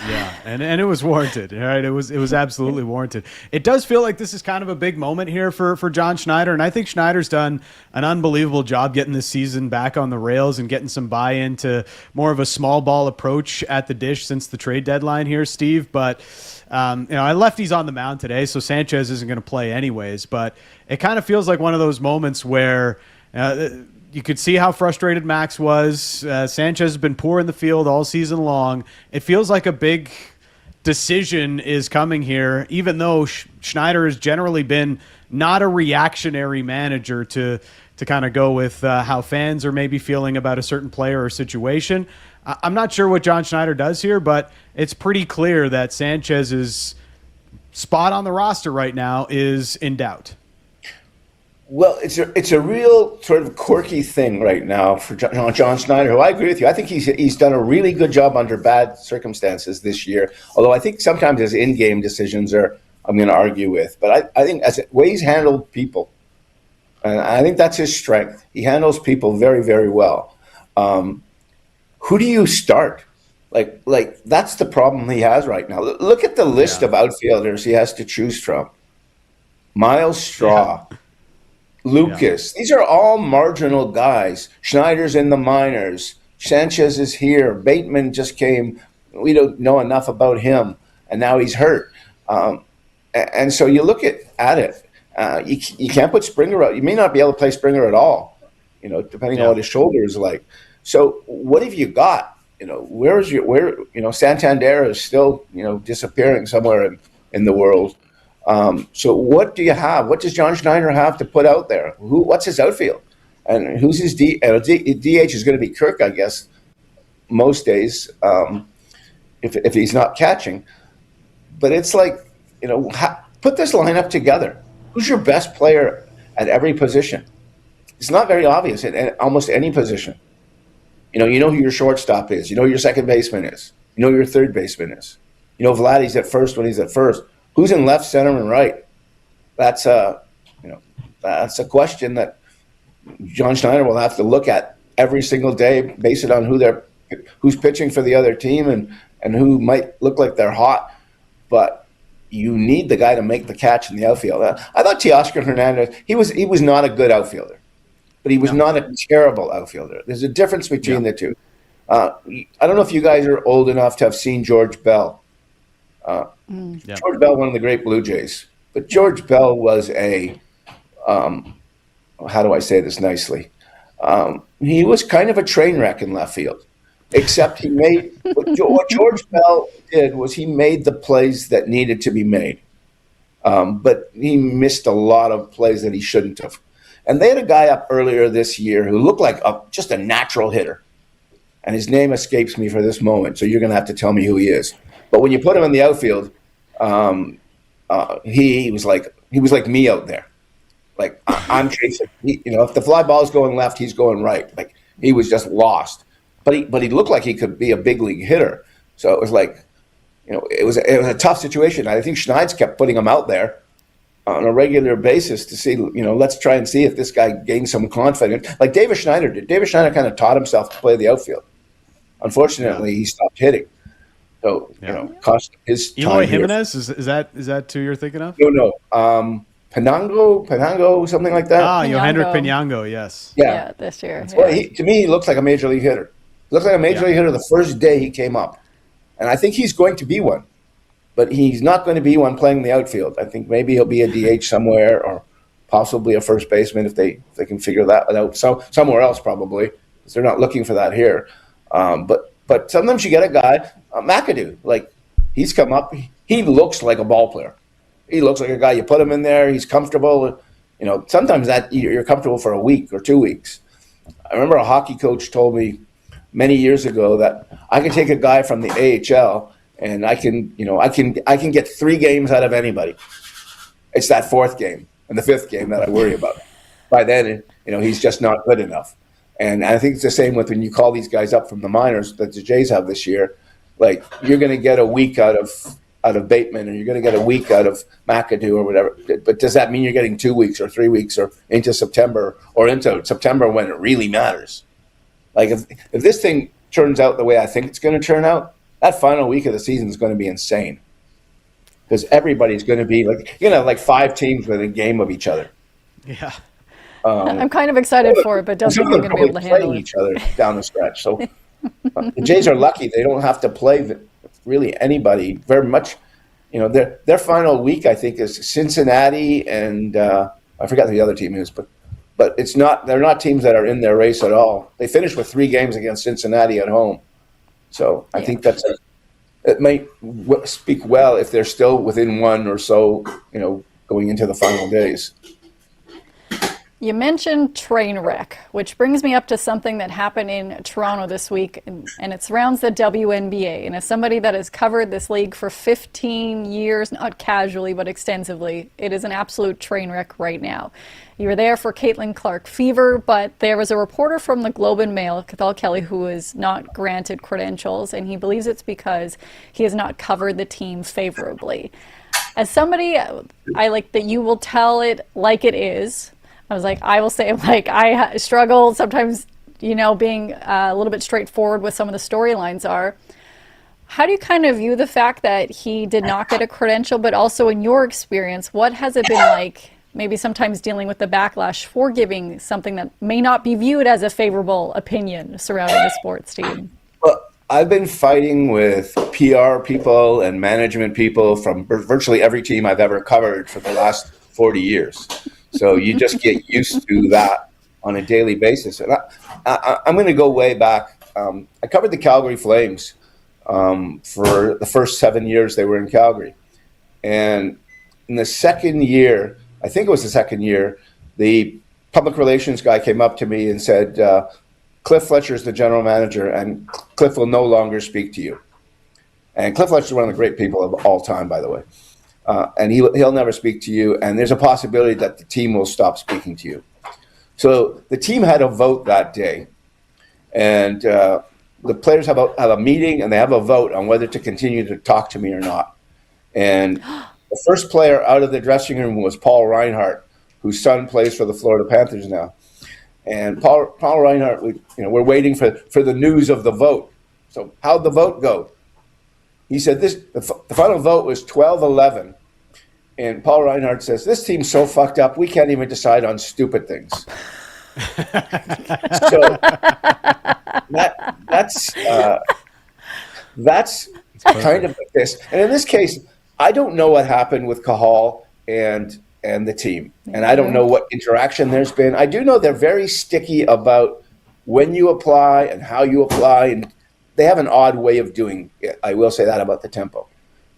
Yeah, and it was warranted, right? It was absolutely warranted. It does feel like this is kind of a big moment here for John Schneider, and I think Schneider's done an unbelievable job getting this season back on the rails and getting some buy-in to more of a small ball approach at the dish since the trade deadline here, Steve. But I lefty's on the mound today, so Sanchez isn't going to play anyways. But it kind of feels like one of those moments where you could see how frustrated Max was. Sanchez has been poor in the field all season long. It feels like a big decision is coming here, even though Schneider has generally been not a reactionary manager to kind of go with how fans are maybe feeling about a certain player or situation. I'm not sure what John Schneider does here, but it's pretty clear that Sanchez's spot on the roster right now is in doubt. Well, it's a real sort of quirky thing right now for John Schneider, who I agree with you. I think he's done a really good job under bad circumstances this year, although I think sometimes his in-game decisions I'm going to argue with. But I think as the way he's handled people, and I think that's his strength. He handles people very, very well. Who do you start? Like that's the problem he has right now. Look at the list of outfielders he has to choose from. Miles Straw. Yeah. Lucas. These are all marginal guys. Schneider's in the minors. Sanchez is here. Bateman just came. We don't know enough about him, and now he's hurt. And so you look at it. You can't put Springer out. You may not be able to play Springer at all, depending on what his shoulder is like. So what have you got? Santander is still, disappearing somewhere in the world. So what do you have? What does John Schneider have to put out there? What's his outfield? And who's his DH is going to be Kirk, I guess, most days, if he's not catching. But it's like, put this lineup together. Who's your best player at every position? It's not very obvious at almost any position. You know who your shortstop is. You know who your second baseman is. You know who your third baseman is. Vladdy's at first when he's at first. Who's in left, center, and right? That's a question that John Schneider will have to look at every single day, base it on who's pitching for the other team and who might look like they're hot. But you need the guy to make the catch in the outfield. I thought Teoscar Hernandez, he was not a good outfielder, but he was not a terrible outfielder. There's a difference between the two. I don't know if you guys are old enough to have seen George Bell. George Bell, one of the great Blue Jays. But George Bell was how do I say this nicely? He was kind of a train wreck in left field, except what George Bell did was he made the plays that needed to be made. But he missed a lot of plays that he shouldn't have. And they had a guy up earlier this year who looked like just a natural hitter. and his name escapes me for this moment, so you're going to have to tell me who he is. But when you put him in the outfield, he was like me out there. Like I'm chasing. If the fly ball is going left, he's going right. Like he was just lost. But he looked like he could be a big league hitter. So it was like, it was a tough situation. I think Schneid's kept putting him out there on a regular basis to see, let's try and see if this guy gains some confidence. Like David Schneider did. David Schneider kind of taught himself to play the outfield. Unfortunately, he stopped hitting. So, cost his time. Eloy Jimenez, is that who you're thinking of? No. Penango, something like that. Ah, Yohendrick Penango, yes. Yeah, this year. Well, to me, he looks like a major league hitter. He looks like a major league hitter the first day he came up. And I think he's going to be one. But he's not going to be one playing the outfield. I think maybe he'll be a DH somewhere or possibly a first baseman if they can figure that out. So somewhere else probably, because they're not looking for that here. But sometimes you get a guy, McAdoo, like he's come up. He looks like a ball player. He looks like a guy, you put him in there, he's comfortable. Sometimes that you're comfortable for a week or 2 weeks. I remember a hockey coach told me many years ago that I can take a guy from the AHL and I can get 3 games out of anybody. It's that 4th game and the 5th game that I worry about. By then, he's just not good enough. And I think it's the same with when you call these guys up from the minors that the Jays have this year. Like you're going to get a week out of Bateman, or you're going to get a week out of McAdoo or whatever. But does that mean you're getting 2 weeks or 3 weeks or into September when it really matters? Like if this thing turns out the way I think it's going to turn out, that final week of the season is going to be insane. Because everybody's going to be like 5 teams within a game of each other. Yeah. I'm kind of excited for it, but don't think we're going to be able to handle each other down the stretch. So the Jays are lucky; they don't have to play really anybody very much. Their final week, I think, is Cincinnati and I forgot who the other team is, but it's not. They're not teams that are in their race at all. They finished with 3 games against Cincinnati at home, so I think it might speak well if they're still within 1 or so, going into the final days. You mentioned train wreck, which brings me up to something that happened in Toronto this week, and it surrounds the WNBA. And as somebody that has covered this league for 15 years, not casually but extensively, it is an absolute train wreck right now. You were there for Caitlin Clark fever, but there was a reporter from the Globe and Mail, Cathal Kelly, who was not granted credentials, and he believes it's because he has not covered the team favorably. As somebody, I like that you will tell it like it is. I will say, I struggle sometimes, being a little bit straightforward with some of the storylines are. How do you kind of view the fact that he did not get a credential, but also in your experience, what has it been like maybe sometimes dealing with the backlash for giving something that may not be viewed as a favorable opinion surrounding the sports team? Well, I've been fighting with PR people and management people from virtually every team I've ever covered for the last 40 years. So you just get used to that on a daily basis. And I'm going to go way back. I covered the Calgary Flames for the first 7 years they were in Calgary. And in the second year, I think it was the second year, the public relations guy came up to me and said, Cliff Fletcher is the general manager, and Cliff will no longer speak to you. And Cliff Fletcher is one of the great people of all time, by the way. And he'll never speak to you, and there's a possibility that the team will stop speaking to you. So the team had a vote that day, and the players have a meeting, and they have a vote on whether to continue to talk to me or not. And the first player out of the dressing room was Paul Reinhart, whose son plays for the Florida Panthers now. And Paul Reinhart, we're waiting for the news of the vote. So how'd the vote go? He said the final vote was 12-11. And Paul Reinhart says, this team's so fucked up, we can't even decide on stupid things. So that's kind of like this. And in this case, I don't know what happened with Cahal and the team. And I don't know what interaction there's been. I do know they're very sticky about when you apply and how you apply. And they have an odd way of doing it. I will say that about the tempo.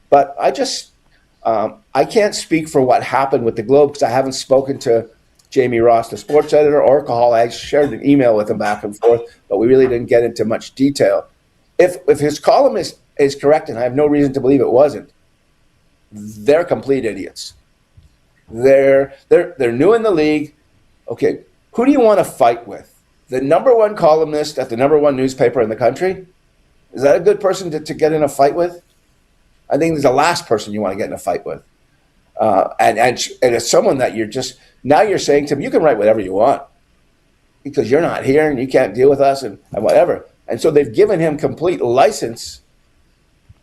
But I can't speak for what happened with the Globe because I haven't spoken to Jamie Ross, the sports editor, or Cahal. I shared an email with him back and forth, but we really didn't get into much detail. If his column is correct, and I have no reason to believe it wasn't, they're complete idiots. They're new in the league. Okay, who do you want to fight with? The number one columnist at the number one newspaper in the country? Is that a good person to get in a fight with? I think it's the last person you want to get in a fight with. And it's someone that now you're saying to him, you can write whatever you want because you're not here and you can't deal with us and whatever. And so they've given him complete license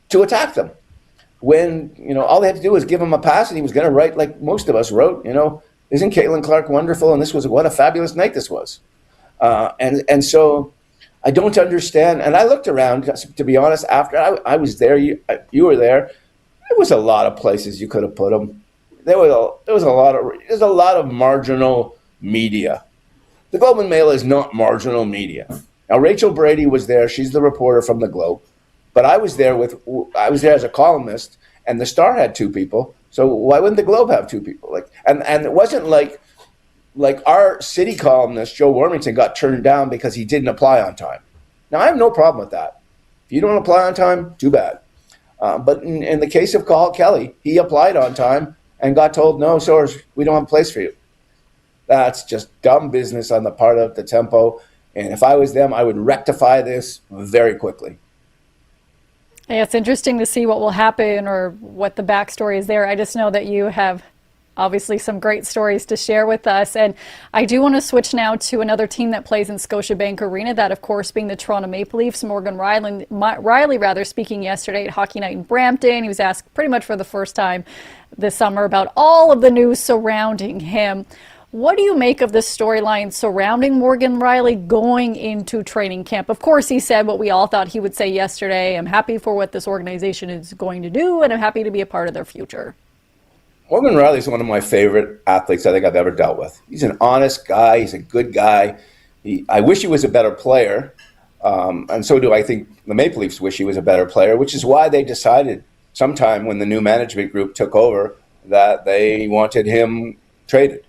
to attack them. When, all they had to do was give him a pass and he was going to write like most of us wrote, isn't Caitlin Clark wonderful? And what a fabulous night this was. And so I don't understand. And I looked around, to be honest, after I was there, you were there. There was a lot of places you could have put him. There's a lot of marginal media. The Globe and Mail is not marginal media. Now, Rachel Brady was there. She's the reporter from the Globe. But I was there as a columnist, and the Star had two people. So why wouldn't the Globe have two people? And it wasn't like our city columnist, Joe Warmington, got turned down because he didn't apply on time. Now, I have no problem with that. If you don't apply on time, too bad. But in the case of Cahal Kelly, he applied on time and got told, no, Soares, we don't have a place for you. That's just dumb business on the part of the Tempo. And if I was them, I would rectify this very quickly. Yeah, it's interesting to see what will happen or what the backstory is there. I just know that you have obviously some great stories to share with us. And I do want to switch now to another team that plays in Scotiabank Arena, that of course being the Toronto Maple Leafs. Morgan Rielly speaking yesterday at Hockey Night in Brampton. He was asked pretty much for the first time this summer about all of the news surrounding him. What do you make of the storyline surrounding Morgan Rielly going into training camp? Of course, he said what we all thought he would say yesterday. I'm happy for what this organization is going to do, and I'm happy to be a part of their future. Morgan Rielly is one of my favorite athletes I think I've ever dealt with. He's an honest guy. He's a good guy. I wish he was a better player, and so do I think the Maple Leafs wish he was a better player, which is why they decided sometime when the new management group took over that they wanted him traded.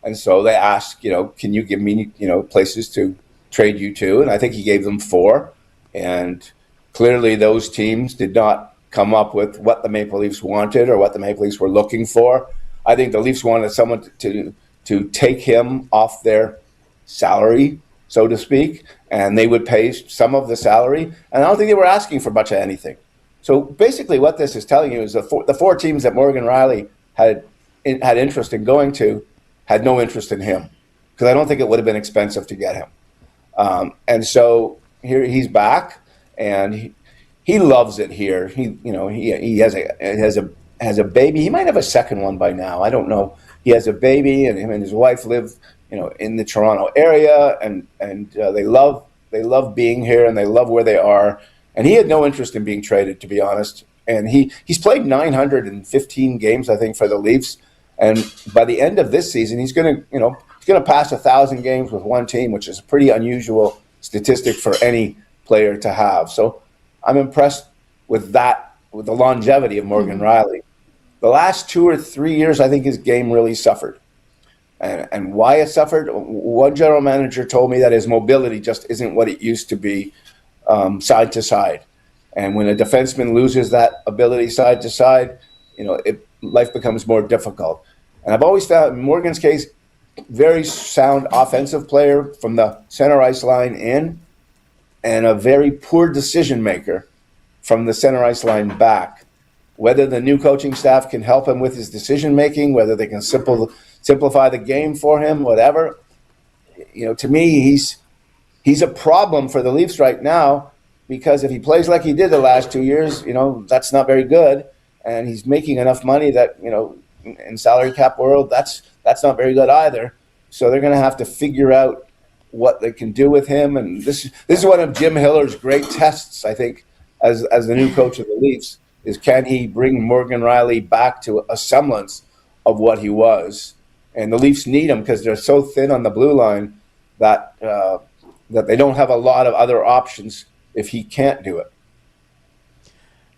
And so they asked, can you give me, places to trade you to? And I think he gave them 4. And clearly those teams did not come up with what the Maple Leafs wanted or what the Maple Leafs were looking for. I think the Leafs wanted someone to take him off their salary, so to speak, and they would pay some of the salary. And I don't think they were asking for much of anything. So basically what this is telling you is the 4 teams that Morgan Rielly had interest in going to had no interest in him, because I don't think it would have been expensive to get him. And so here he's back, and he loves it here. He has a baby. He might have a second one by now. I don't know. He has a baby, and him and his wife live, in the Toronto area, and they love being here, and they love where they are. And he had no interest in being traded, to be honest. And he's played 915 games, I think, for the Leafs. And by the end of this season, he's going to pass 1,000 games with one team, which is a pretty unusual statistic for any player to have. So I'm impressed with that, with the longevity of Morgan Rielly. The last 2 or 3 years, I think his game really suffered. And why it suffered? One general manager told me that his mobility just isn't what it used to be, side to side. And when a defenseman loses that ability side to side, life becomes more difficult. And I've always found, in Morgan's case, very sound offensive player from the center ice line in, and a very poor decision maker from the center ice line back. Whether the new coaching staff can help him with his decision making, whether they can simplify the game for him, whatever. To me, he's a problem for the Leafs right now, because if he plays like he did the last 2 years, that's not very good. And he's making enough money that, in salary cap world, that's not very good either. So they're going to have to figure out what they can do with him. And this is one of Jim Hiller's great tests, I think, as the new coach of the Leafs, is can he bring Morgan Rielly back to a semblance of what he was. And the Leafs need him because they're so thin on the blue line that they don't have a lot of other options if he can't do it.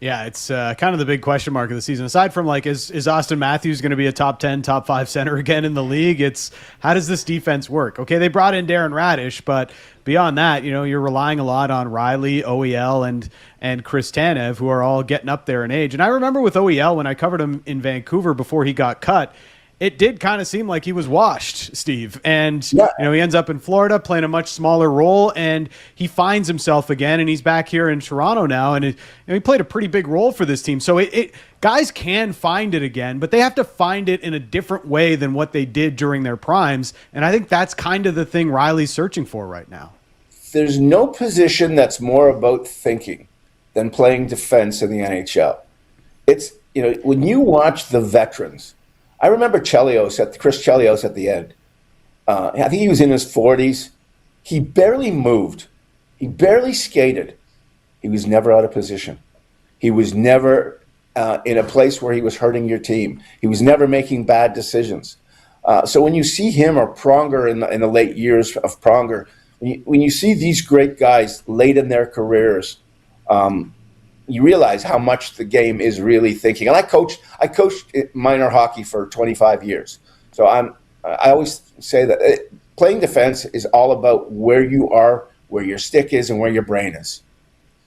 Yeah, it's kind of the big question mark of the season. Aside from like, is Austin Matthews going to be a top 10, top 5 center again in the league? It's how does this defense work? Okay, they brought in Darren Radish, but beyond that, you're relying a lot on Rielly, OEL, and Chris Tanev, who are all getting up there in age. And I remember with OEL, when I covered him in Vancouver before he got cut, it did kind of seem like he was washed, Steve. And, he ends up in Florida playing a much smaller role, and he finds himself again, and he's back here in Toronto now, and he played a pretty big role for this team. So guys can find it again, but they have to find it in a different way than what they did during their primes. And I think that's kind of the thing Rielly's searching for right now. There's no position that's more about thinking than playing defense in the NHL. It's, when you watch the veterans, I remember Chris Chelios at the end. I think he was in his 40s. He barely moved. He barely skated. He was never out of position. He was never in a place where he was hurting your team. He was never making bad decisions. So when you see him or Pronger in the late years of Pronger, when you see these great guys late in their careers, you realize how much the game is really thinking. And I coached minor hockey for 25 years. So I always say that playing defense is all about where you are, where your stick is, and where your brain is.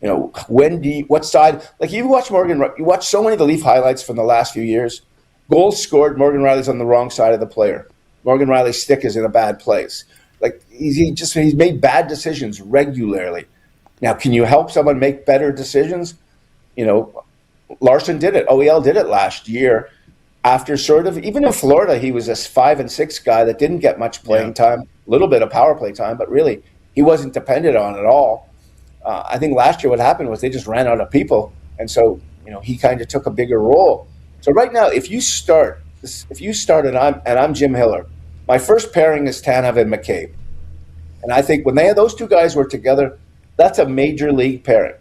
What side? Like you watch so many of the Leaf highlights from the last few years. Goals scored, Morgan Rielly's on the wrong side of the player. Morgan Rielly's stick is in a bad place. Like he's made bad decisions regularly. Now, can you help someone make better decisions? Larson did it. OEL did it last year. After even in Florida, he was a 5 and 6 guy that didn't get much playing time, a little bit of power play time, but really he wasn't depended on at all. I think last year what happened was they just ran out of people, and so he kind of took a bigger role. So right now, if you start and I'm Jim Hiller, my first pairing is Tanev and McCabe, and I think when those two guys were together, that's a major league pairing.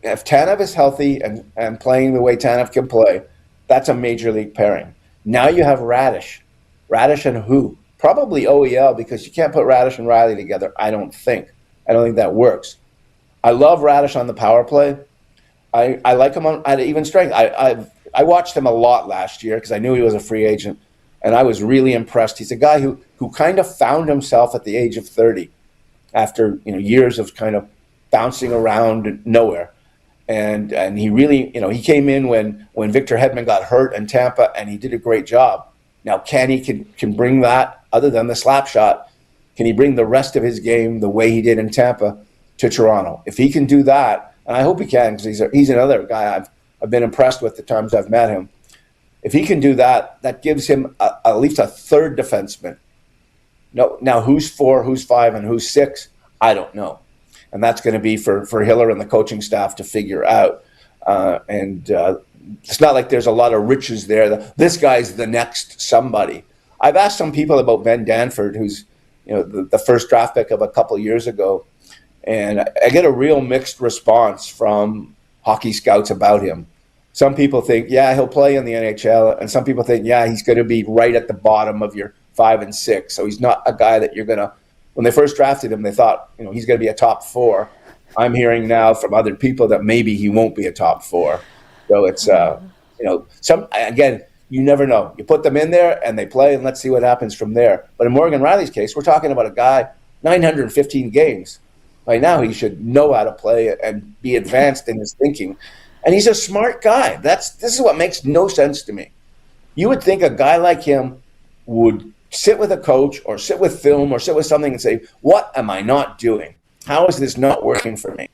If Tanev is healthy and playing the way Tanev can play, that's a major league pairing. Now you have Radish. Radish and who? Probably OEL, because you can't put Radish and Rielly together, I don't think. I don't think that works. I love Radish on the power play. I like him at even strength. I watched him a lot last year because I knew he was a free agent, and I was really impressed. He's a guy who kind of found himself at the age of 30 after years of kind of bouncing around nowhere. And he really, he came in when Victor Hedman got hurt in Tampa, and he did a great job. Now, can bring that, other than the slap shot, can he bring the rest of his game the way he did in Tampa to Toronto? If he can do that, and I hope he can, because he's another guy I've been impressed with the times I've met him. If he can do that, that gives him at least a third defenseman. No, now who's 4, who's 5, and who's 6? I don't know. And that's going to be for Hiller and the coaching staff to figure out. It's not like there's a lot of riches there. This guy's the next somebody. I've asked some people about Ben Danford, who's the first draft pick of a couple years ago, and I get a real mixed response from hockey scouts about him. Some people think, yeah, he'll play in the NHL, and some people think, yeah, he's going to be right at the bottom of your 5 and 6. So he's not a guy that you're going to. When they first drafted him, they thought, he's going to be a top 4. I'm hearing now from other people that maybe he won't be a top 4. So it's, you never know. You put them in there and they play, and let's see what happens from there. But in Morgan Rielly's case, we're talking about a guy, 915 games. By now, he should know how to play and be advanced in his thinking. And he's a smart guy. This is what makes no sense to me. You would think a guy like him would sit with a coach or sit with film or sit with something and say, what am I not doing? How is this not working for me?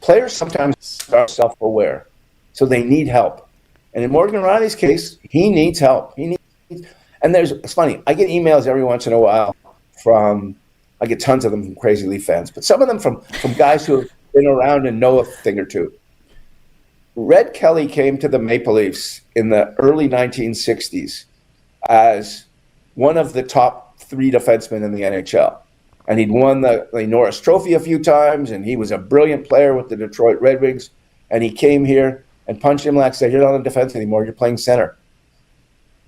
Players sometimes are self-aware, so they need help. And in Morgan Rielly's case, he needs help. It's funny, I get emails every once in a while I get tons of them from Crazy Leaf fans, but some of them from guys who have been around and know a thing or two. Red Kelly came to the Maple Leafs in the early 1960s as one of the top 3 defensemen in the NHL. And he'd won the Norris Trophy a few times, and he was a brilliant player with the Detroit Red Wings. And he came here, and Punch Imlach said, you're not on defense anymore, you're playing center.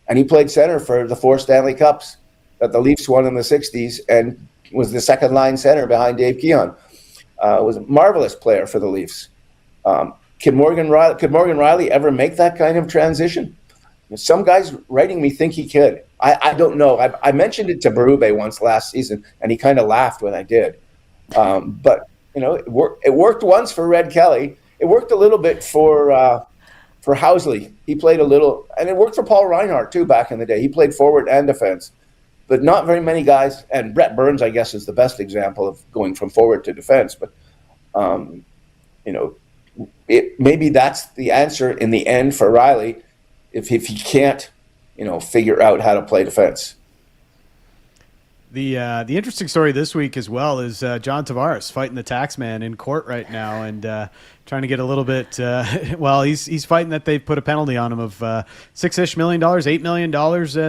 And he played center for the 4 Stanley Cups that the Leafs won in the 60s and was the second-line center behind Dave Keon. Was a marvelous player for the Leafs. could Morgan Rielly ever make that kind of transition? Some guys writing me think he could. I don't know. I mentioned it to Berube once last season, and he kind of laughed when I did. But it worked once for Red Kelly. It worked a little bit for Housley. He played a little, and it worked for Paul Reinhart too back in the day. He played forward and defense, but not very many guys. And Brett Burns, I guess, is the best example of going from forward to defense. But maybe that's the answer in the end for Rielly if he can't, figure out how to play defense. The interesting story this week as well is John Tavares fighting the tax man in court right now and trying to get a little bit. He's fighting that they've put a penalty on him of $6-ish million, $8 million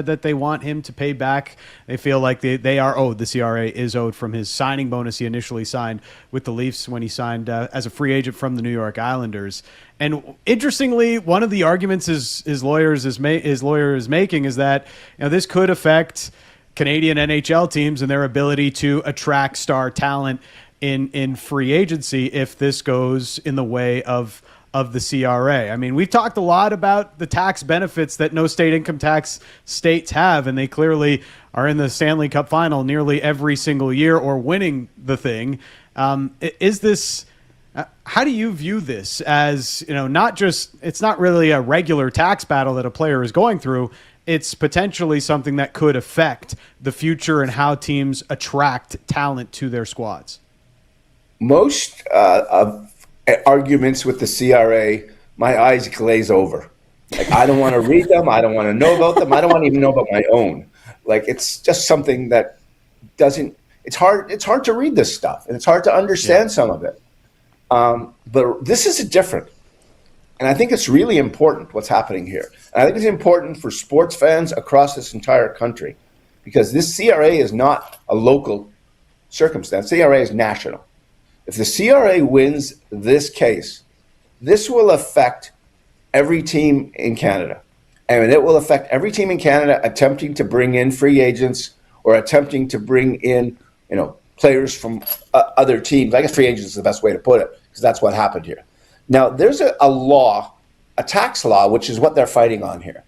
that they want him to pay back. They feel like they are owed. The CRA is owed from his signing bonus he initially signed with the Leafs when he signed as a free agent from the New York Islanders. And interestingly, one of the arguments his lawyer is making is that this could affect Canadian NHL teams and their ability to attract star talent in free agency if this goes in the way of the CRA. I mean, we've talked a lot about the tax benefits that no state income tax states have, and they clearly are in the Stanley Cup final nearly every single year or winning the thing. Is this... how do you view this as, it's not really a regular tax battle that a player is going through. It's potentially something that could affect the future and how teams attract talent to their squads. Most of arguments with the CRA, my eyes glaze over. Like, I don't want to read them. I don't want to know about them. I don't want to even know about my own. Like, it's just something that doesn't, it's hard to read this stuff, and it's hard to understand some of it. But this is different. And I think it's really important what's happening here. And I think it's important for sports fans across this entire country, because this CRA is not a local circumstance. CRA is national. If the CRA wins this case, this will affect every team in Canada. And it will affect every team in Canada attempting to bring in free agents or attempting to bring in, players from other teams. I guess free agents is the best way to put it, because that's what happened here. Now, there's a law, a tax law, which is what they're fighting on here.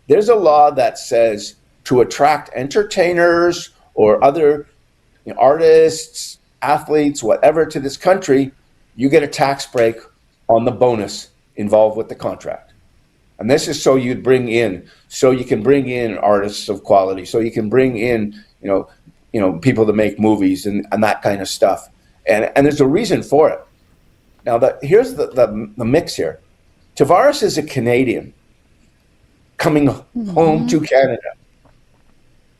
There's a law that says to attract entertainers or other artists, athletes, whatever, to this country, you get a tax break on the bonus involved with the contract. And this is so you can bring in artists of quality, so you can bring in, people to make movies and that kind of stuff. And there's a reason for it. Now, here's the mix here. Tavares is a Canadian coming home to Canada.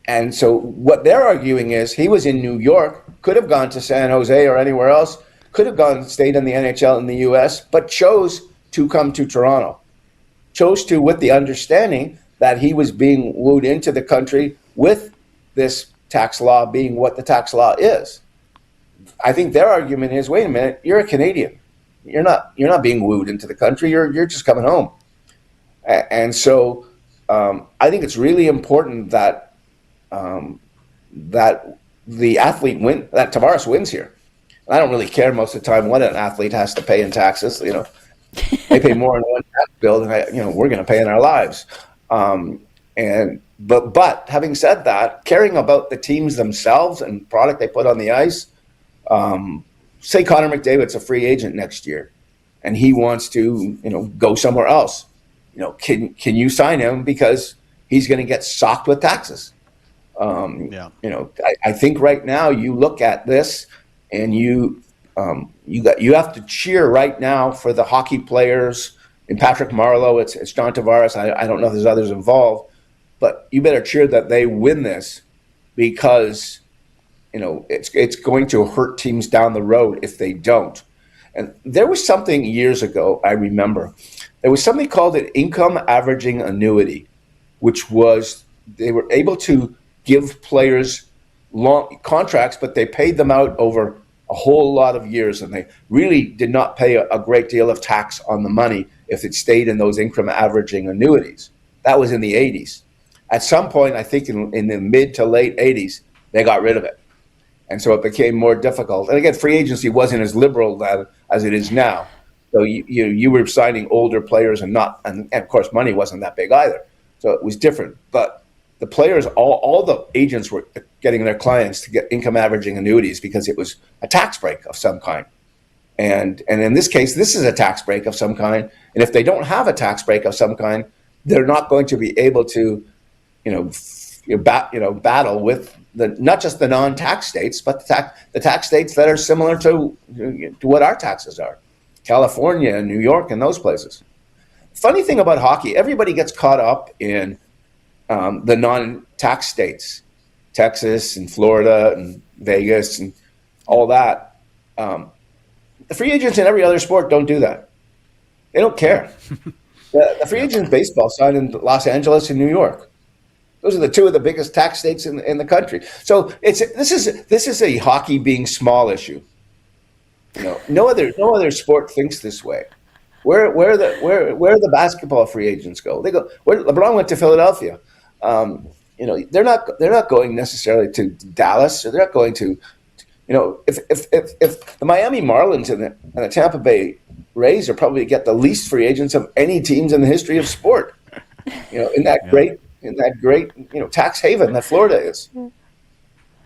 And so what they're arguing is he was in New York, could have gone to San Jose or anywhere else, could have stayed in the NHL in the U.S., but chose to come to Toronto. Chose to with the understanding that he was being wooed into the country with this tax law being what the tax law is. I think their argument is, wait a minute, you're a Canadian. You're not being wooed into the country. You're just coming home. And so I think it's really important that the athlete that Tavares wins here. And I don't really care most of the time what an athlete has to pay in taxes. They pay more in one tax bill than we're going to pay in our lives. But having said that, caring about the teams themselves and product they put on the ice. Say Connor McDavid's a free agent next year, and he wants to, go somewhere else. Can you sign him because he's going to get socked with taxes? I think right now you look at this and you have to cheer right now for the hockey players. In Patrick Marleau, it's John Tavares. I don't know if there's others involved, but you better cheer that they win this, because it's going to hurt teams down the road if they don't. And there was something years ago, I remember, there was something called an income averaging annuity, which was they were able to give players long contracts, but they paid them out over a whole lot of years, and they really did not pay a great deal of tax on the money if it stayed in those income averaging annuities. That was in the 80s. At some point, I think in the mid to late 80s, they got rid of it. And so it became more difficult. And again, free agency wasn't as liberal as it is now. So you were signing older players and of course money wasn't that big either. So it was different. But the players, all the agents were getting their clients to get income averaging annuities because it was a tax break of some kind. And in this case, this is a tax break of some kind. And if they don't have a tax break of some kind, they're not going to be able to, battle with not just the non-tax states, but the tax states that are similar to what our taxes are, California and New York and those places. Funny thing about hockey, everybody gets caught up in the non-tax states, Texas and Florida and Vegas and all that. The free agents in every other sport don't do that. They don't care. The free agents in baseball sign in Los Angeles and New York. Those are the two of the biggest tax states in the country. So this is a hockey being small issue. No other sport thinks this way. Where the basketball free agents go? They go. Where LeBron went to Philadelphia. They're not going necessarily to Dallas, or they're not going to. If the Miami Marlins and the Tampa Bay Rays are probably get the least free agents of any teams in the history of sport, in that great tax haven that Florida is.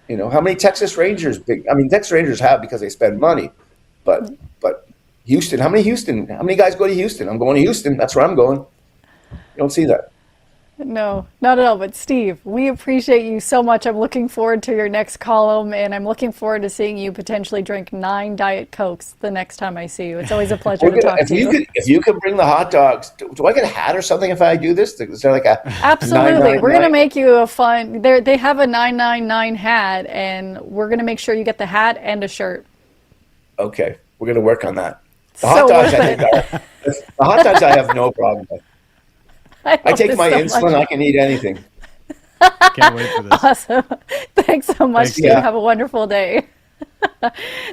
How many Texas Rangers? Texas Rangers have because they spend money, but Houston. How many guys go to Houston? I'm going to Houston. That's where I'm going. You don't see that. No, not at all. But Steve, we appreciate you so much. I'm looking forward to your next column, and I'm looking forward to seeing you potentially drink 9 Diet Cokes the next time I see you. It's always a pleasure to talk to you. If you could bring the hot dogs, do I get a hat or something if I do this? Is there like a Absolutely. We're going to make you a fun. They have a 999 hat, and we're going to make sure you get the hat and a shirt. Okay, we're going to work on that. The hot dogs, I have no problem with. I take my insulin. I can eat anything. Can't wait for this. Awesome. Thanks so much, Steve. Yeah. Have a wonderful day.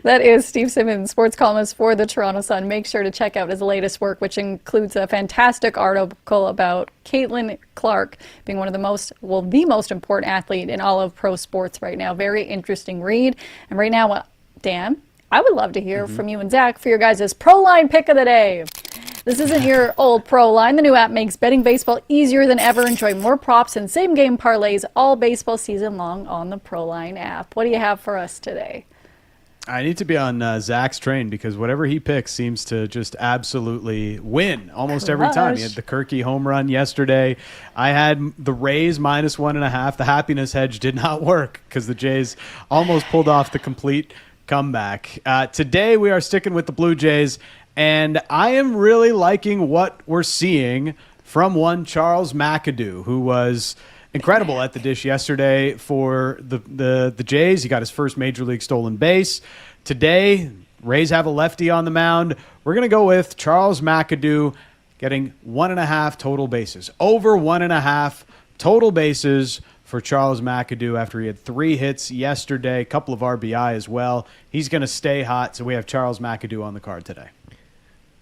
That is Steve Simmons, sports columnist for the Toronto Sun. Make sure to check out his latest work, which includes a fantastic article about Caitlin Clark being one of the most important athlete in all of pro sports right now. Very interesting read. And right now, Dan, I would love to hear from you and Zach for your guys' Pro Line pick of the day. This isn't your old Pro Line. The new app makes betting baseball easier than ever. Enjoy more props and same-game parlays all baseball season long on the Pro Line app. What do you have for us today? I need to be on Zach's train because whatever he picks seems to just absolutely win almost every time. He had the Kirky home run yesterday. I had the Rays -1.5. The happiness hedge did not work because the Jays almost pulled off the complete comeback. Today we are sticking with the Blue Jays. And I am really liking what we're seeing from one Charles McAdoo, who was incredible at the dish yesterday for the Jays. He got his first Major League stolen base. Today, Rays have a lefty on the mound. We're going to go with Charles McAdoo getting 1.5 total bases. Over 1.5 total bases for Charles McAdoo after he had 3 hits yesterday, a couple of RBI as well. He's going to stay hot, so we have Charles McAdoo on the card today.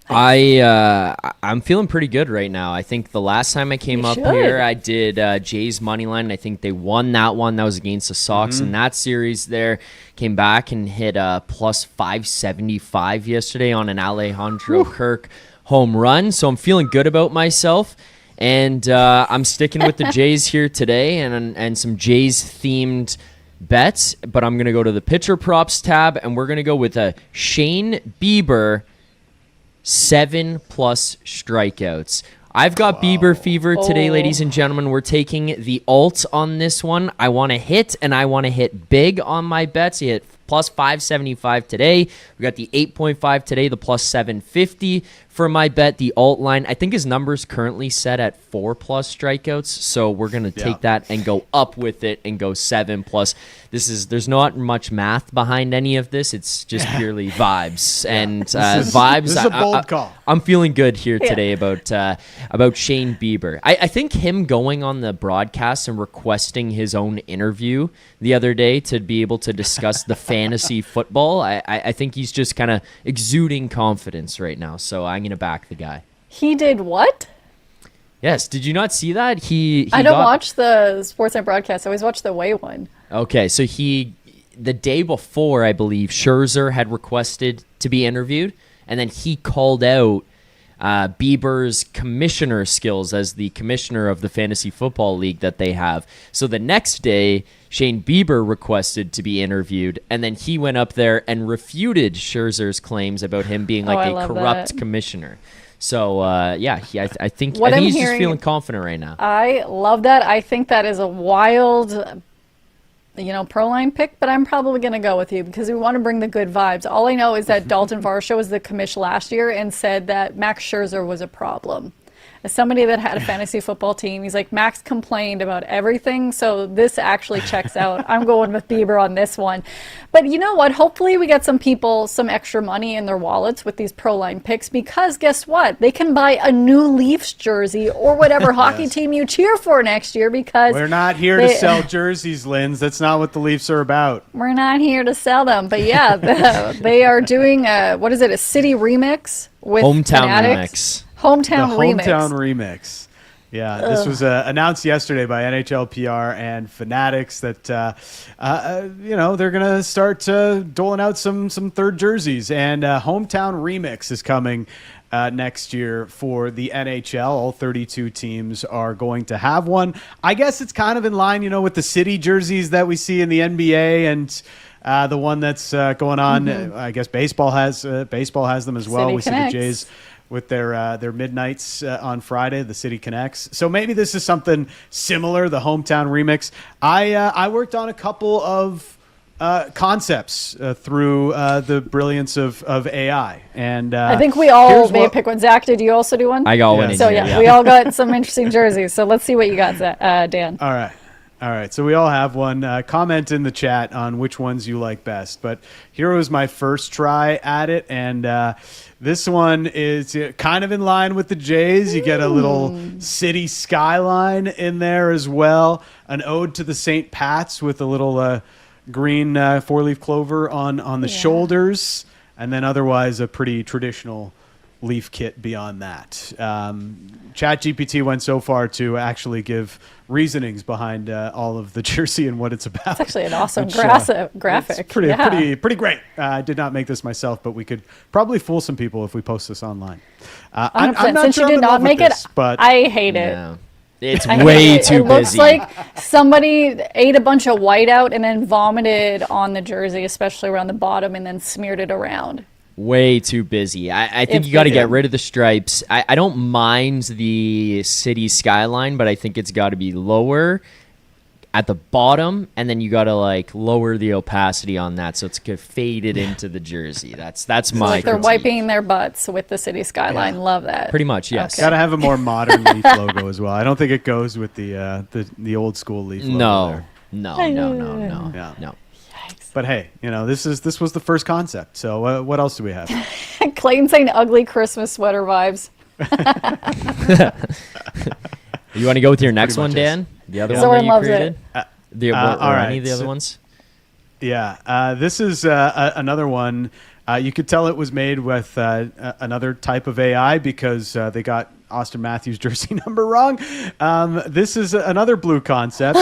I'm feeling pretty good right now. I think the last time I came up here, I did Jays money line. I think they won that one. That was against the Sox in that series. There came back and hit plus 575 yesterday on an Alejandro Kirk home run. So I'm feeling good about myself, and I'm sticking with the Jays here today and some Jays themed bets. But I'm gonna go to the pitcher props tab, and we're gonna go with a Shane Bieber. 7+ strikeouts. I've got Bieber fever today, ladies and gentlemen. We're taking the alt on this one. I want to hit, and I want to hit big on my bets. He hit plus 575 today. We got the 8.5 today, the plus 750 for my bet. The alt line, I think his number's currently set at 4+ strikeouts, so we're going to take that and go up with it and go 7+. There's not much math behind any of this. It's just purely vibes. And vibes. This is a bold call. I'm feeling good here today about Shane Bieber. I think him going on the broadcast and requesting his own interview the other day to be able to discuss the fantasy football, I think he's just kind of exuding confidence right now. So I'm going to back the guy. He did what? Yes. Did you not see that? I don't watch the Sportsnet broadcast. I always watch the away one. Okay. So the day before, I believe, Scherzer had requested to be interviewed. And then he called out Bieber's commissioner skills as the commissioner of the fantasy football league that they have. So the next day, Shane Bieber requested to be interviewed, and then he went up there and refuted Scherzer's claims about him being like a corrupt commissioner. So, I think he's just feeling confident right now. I love that. I think that is a wild, Proline pick, but I'm probably going to go with you because we want to bring the good vibes. All I know is that Dalton Varsho was the commish last year and said that Max Scherzer was a problem. As somebody that had a fantasy football team, he's like, Max complained about everything, so this actually checks out. I'm going with Bieber on this one. But you know what? Hopefully we get some people some extra money in their wallets with these Proline picks because guess what? They can buy a new Leafs jersey or whatever hockey team you cheer for next year because we're not here to sell jerseys, Linz. That's not what the Leafs are about. We're not here to sell them. But yeah, they are doing, a city remix with Hometown Fanatics. remix. Hometown remix. Yeah, this was announced yesterday by NHL PR and Fanatics that they're gonna start doling out some third jerseys, and Hometown Remix is coming next year for the NHL. All 32 teams are going to have one. I guess it's kind of in line, with the city jerseys that we see in the NBA and the one that's going on. I guess baseball has them as well. City we Connects. See the Jays with their midnights on Friday, the City Connects. So maybe this is something similar, the Hometown Remix. I worked on a couple of concepts through the brilliance of AI. And I think we all may pick one. Zach, did you also do one? I got one in So here, we all got some interesting jerseys. So let's see what you got, Dan. All right, so we all have one. Comment in the chat on which ones you like best. But here was my first try at it, and this one is kind of in line with the Jays. You get a little city skyline in there as well. An ode to the St. Pat's with a little green four-leaf clover on the shoulders, and then otherwise a pretty traditional Leaf kit beyond that. ChatGPT went so far to actually give reasonings behind all of the jersey and what it's about. It's actually an awesome graphic. It's pretty great. I did not make this myself, but we could probably fool some people if we post this online. I'm not Since sure you did not make it, but I hate it. No. It's way too busy. It looks like somebody ate a bunch of whiteout and then vomited on the jersey, especially around the bottom, and then smeared it around. Way too busy. I think you got to get rid of the stripes. I don't mind the city skyline, but I think it's got to be lower at the bottom, and then you got to lower the opacity on that so it's faded into the jersey. That's my like they're critique. wiping their butts with the city skyline. Yeah. Love that. Pretty much, yes. Okay. got to have a more modern Leaf logo as well. I don't think it goes with the old school Leaf logo there. No. Yeah. But hey, this was the first concept. So what else do we have? Clayton saying ugly Christmas sweater vibes. You want to go with your next one, Dan? The other one that you created? All right. Any of the other ones? Yeah. This is another one. You could tell it was made with another type of AI because they got Austin Matthews' jersey number wrong. This is another blue concept,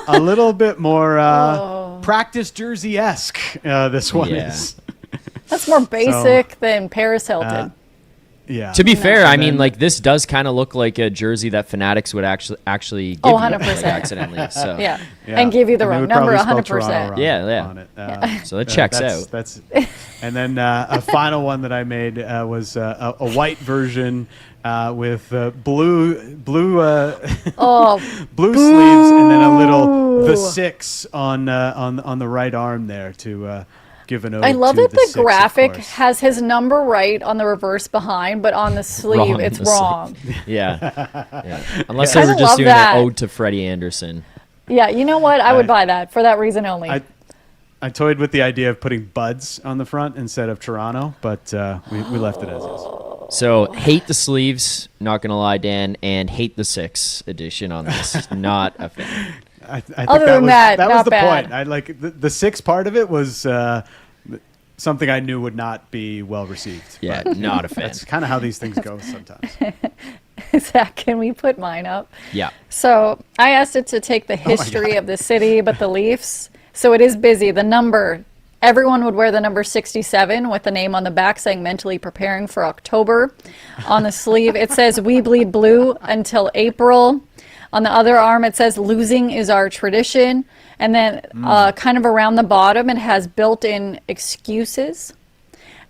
a little bit more practice jersey-esque. This one is. That's more basic than Paris Hilton. Yeah. To be fair, I mean, this does kind of look like a jersey that Fanatics would actually give 100%. you accidentally. So Yeah, and give you the wrong number 100%. Yeah. On it. So it checks out. That's, and then a final one that I made was a white version with blue blue sleeves, and then a little the 6 on the right arm there to. I love that the graphic has his number right on the reverse behind, but on the sleeve it's wrong. Yeah. Unless they were just doing an ode to Freddie Anderson. Yeah, you know what? I would buy that for that reason only. I toyed with the idea of putting Buds on the front instead of Toronto, but we left it as is. So hate the sleeves, not gonna lie, Dan, and hate the 6 edition on this. Not a fan. I think Other than that was the bad. point. I like the 6 part of it was something I knew would not be well received. Yeah, but not a fan. That's kind of how these things go sometimes. Zach, can we put mine up? Yeah. So I asked it to take the history of the city, but the Leafs. So it is busy. The number everyone would wear the number 67 with the name on the back saying mentally preparing for October. On the sleeve, it says we bleed blue until April. On the other arm, it says losing is our tradition. And then kind of around the bottom, it has built-in excuses.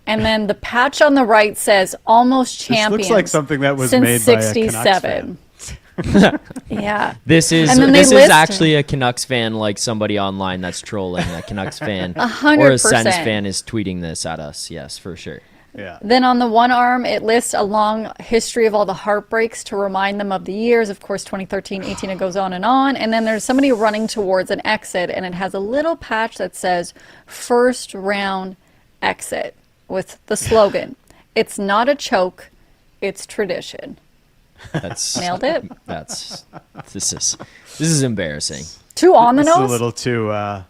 And then the patch on the right says almost champions. This looks like something that was since made 67. by a Canucks fan. Yeah. This is actually a Canucks fan, like somebody online that's trolling a Canucks fan 100%. or a Sens fan is tweeting this at us. Yes, for sure. Yeah. Then on the one arm, it lists a long history of all the heartbreaks to remind them of the years. Of course, 2013, 18, it goes on. And then there's somebody running towards an exit, and it has a little patch that says first round exit with the slogan, it's not a choke, it's tradition. That's Nailed it. This is embarrassing. Too on the This is nose? a little too.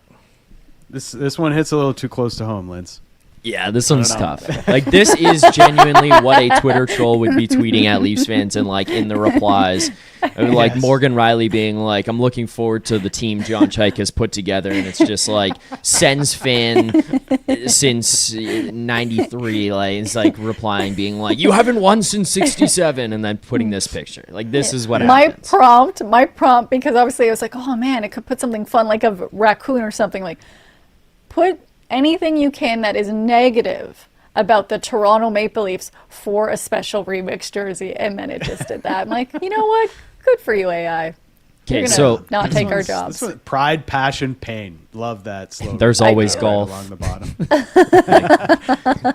This one hits a little too close to home, Linz. Yeah, this one's tough. Like, this is genuinely what a Twitter troll would be tweeting at Leafs fans and, like, in the replies. Like, Yes. Morgan Rielly being like, I'm looking forward to the team John Chayka has put together. And it's just, like, Sens fan since 93. Like, it's, like, replying, being like, you haven't won since 67. And then putting this picture. Like, this is what happens. My prompt, because obviously I was like, oh, man, it could put something fun, like a raccoon or something. Like, put anything you can that is negative about the Toronto Maple Leafs for a special remix jersey, and then it just did that. I'm like, you know what? Good for you, AI. You're Okay, gonna so not take our jobs. This one, pride, passion, pain. Love that slogan. there's always do. golf. Along the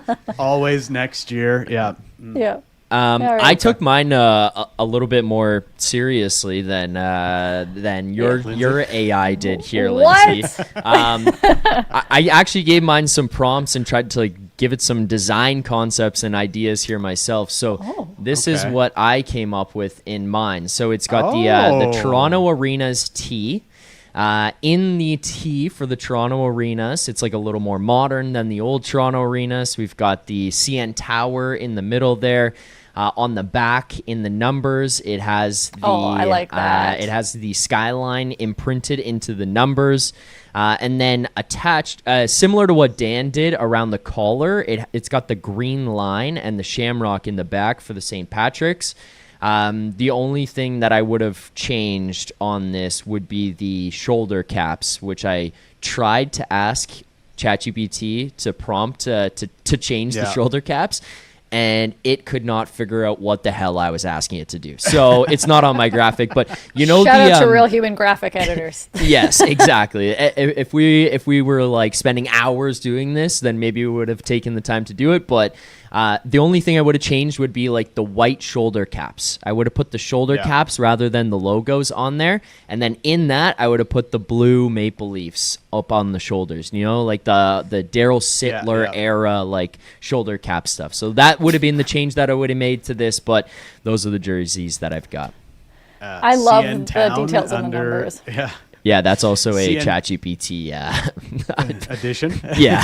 bottom. Always next year. Yeah. Yeah. I right. took mine a little bit more seriously than your AI did here, What? Lindsay. I actually gave mine some prompts and tried to like give it some design concepts and ideas here myself. So this is okay. what I came up with in mine. So it's got the Oh. Toronto Arena's tee. In the tee for the Toronto Arenas, it's like a little more modern than the old Toronto Arenas. We've got the CN Tower in the middle there. On the back, in the numbers, it has the I like that. it has the skyline imprinted into the numbers, and then attached, similar to what Dan did around the collar. It's got the green line and the shamrock in the back for the St. Patrick's. The only thing that I would have changed on this would be the shoulder caps, which I tried to ask ChatGPT to prompt to change the shoulder caps, and it could not figure out what the hell I was asking it to do. So it's not on my graphic, but you know, Shout out to real human graphic editors. Yes, exactly. If we were like spending hours doing this, then maybe we would have taken the time to do it. But the only thing I would have changed would be like the white shoulder caps. I would have put the shoulder caps rather than the logos on there. And then in that, I would have put the blue Maple Leafs up on the shoulders, you know, like the Daryl Sittler era, like shoulder cap stuff. So that would have been the change that I would have made to this. But those are the jerseys that I've got. I love CN the Town details on the under- numbers. Yeah. Yeah, that's also a CN ChatGPT. Addition. Yeah,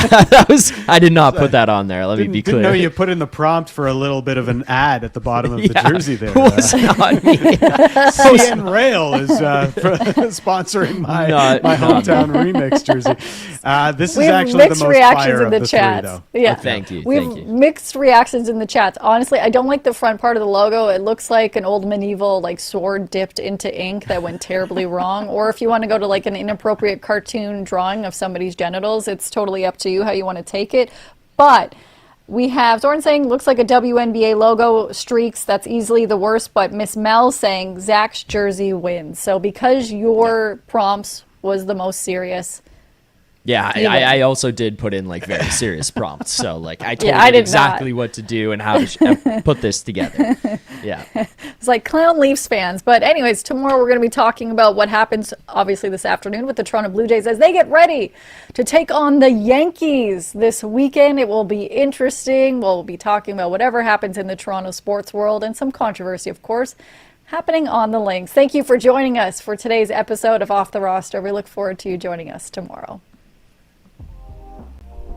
I did not put that on there. Let me be clear. Didn't know you put in the prompt for a little bit of an ad at the bottom of the jersey there. It was not me. CN Rail is sponsoring my hometown remix jersey. This is We have actually the mixed most reactions fire in the of the chats. three, though. Yeah, Thank you. We have Thank you. mixed reactions in the chats. Honestly, I don't like the front part of the logo. It looks like an old medieval like sword dipped into ink that went terribly wrong. Or if you want to go to like an inappropriate cartoon drawing of somebody's genitals, it's totally up to you how you want to take it. But we have Zorn saying looks like a WNBA logo, streaks. That's easily the worst. But Miss Mel saying Zach's jersey wins. So because your prompts was the most serious. Yeah, I also did put in like very serious prompts. So like I told I it did exactly not. what to do and how to put this together. Yeah. It's like clown Leafs fans. But anyways, tomorrow we're going to be talking about what happens, obviously, this afternoon with the Toronto Blue Jays as they get ready to take on the Yankees this weekend. It will be interesting. We'll be talking about whatever happens in the Toronto sports world and some controversy, of course, happening on the links. Thank you for joining us for today's episode of Off the Roster. We look forward to you joining us tomorrow.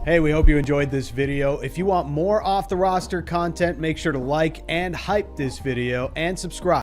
Hey, we hope you enjoyed this video. If you want more off the roster content, make sure to like and hype this video and subscribe.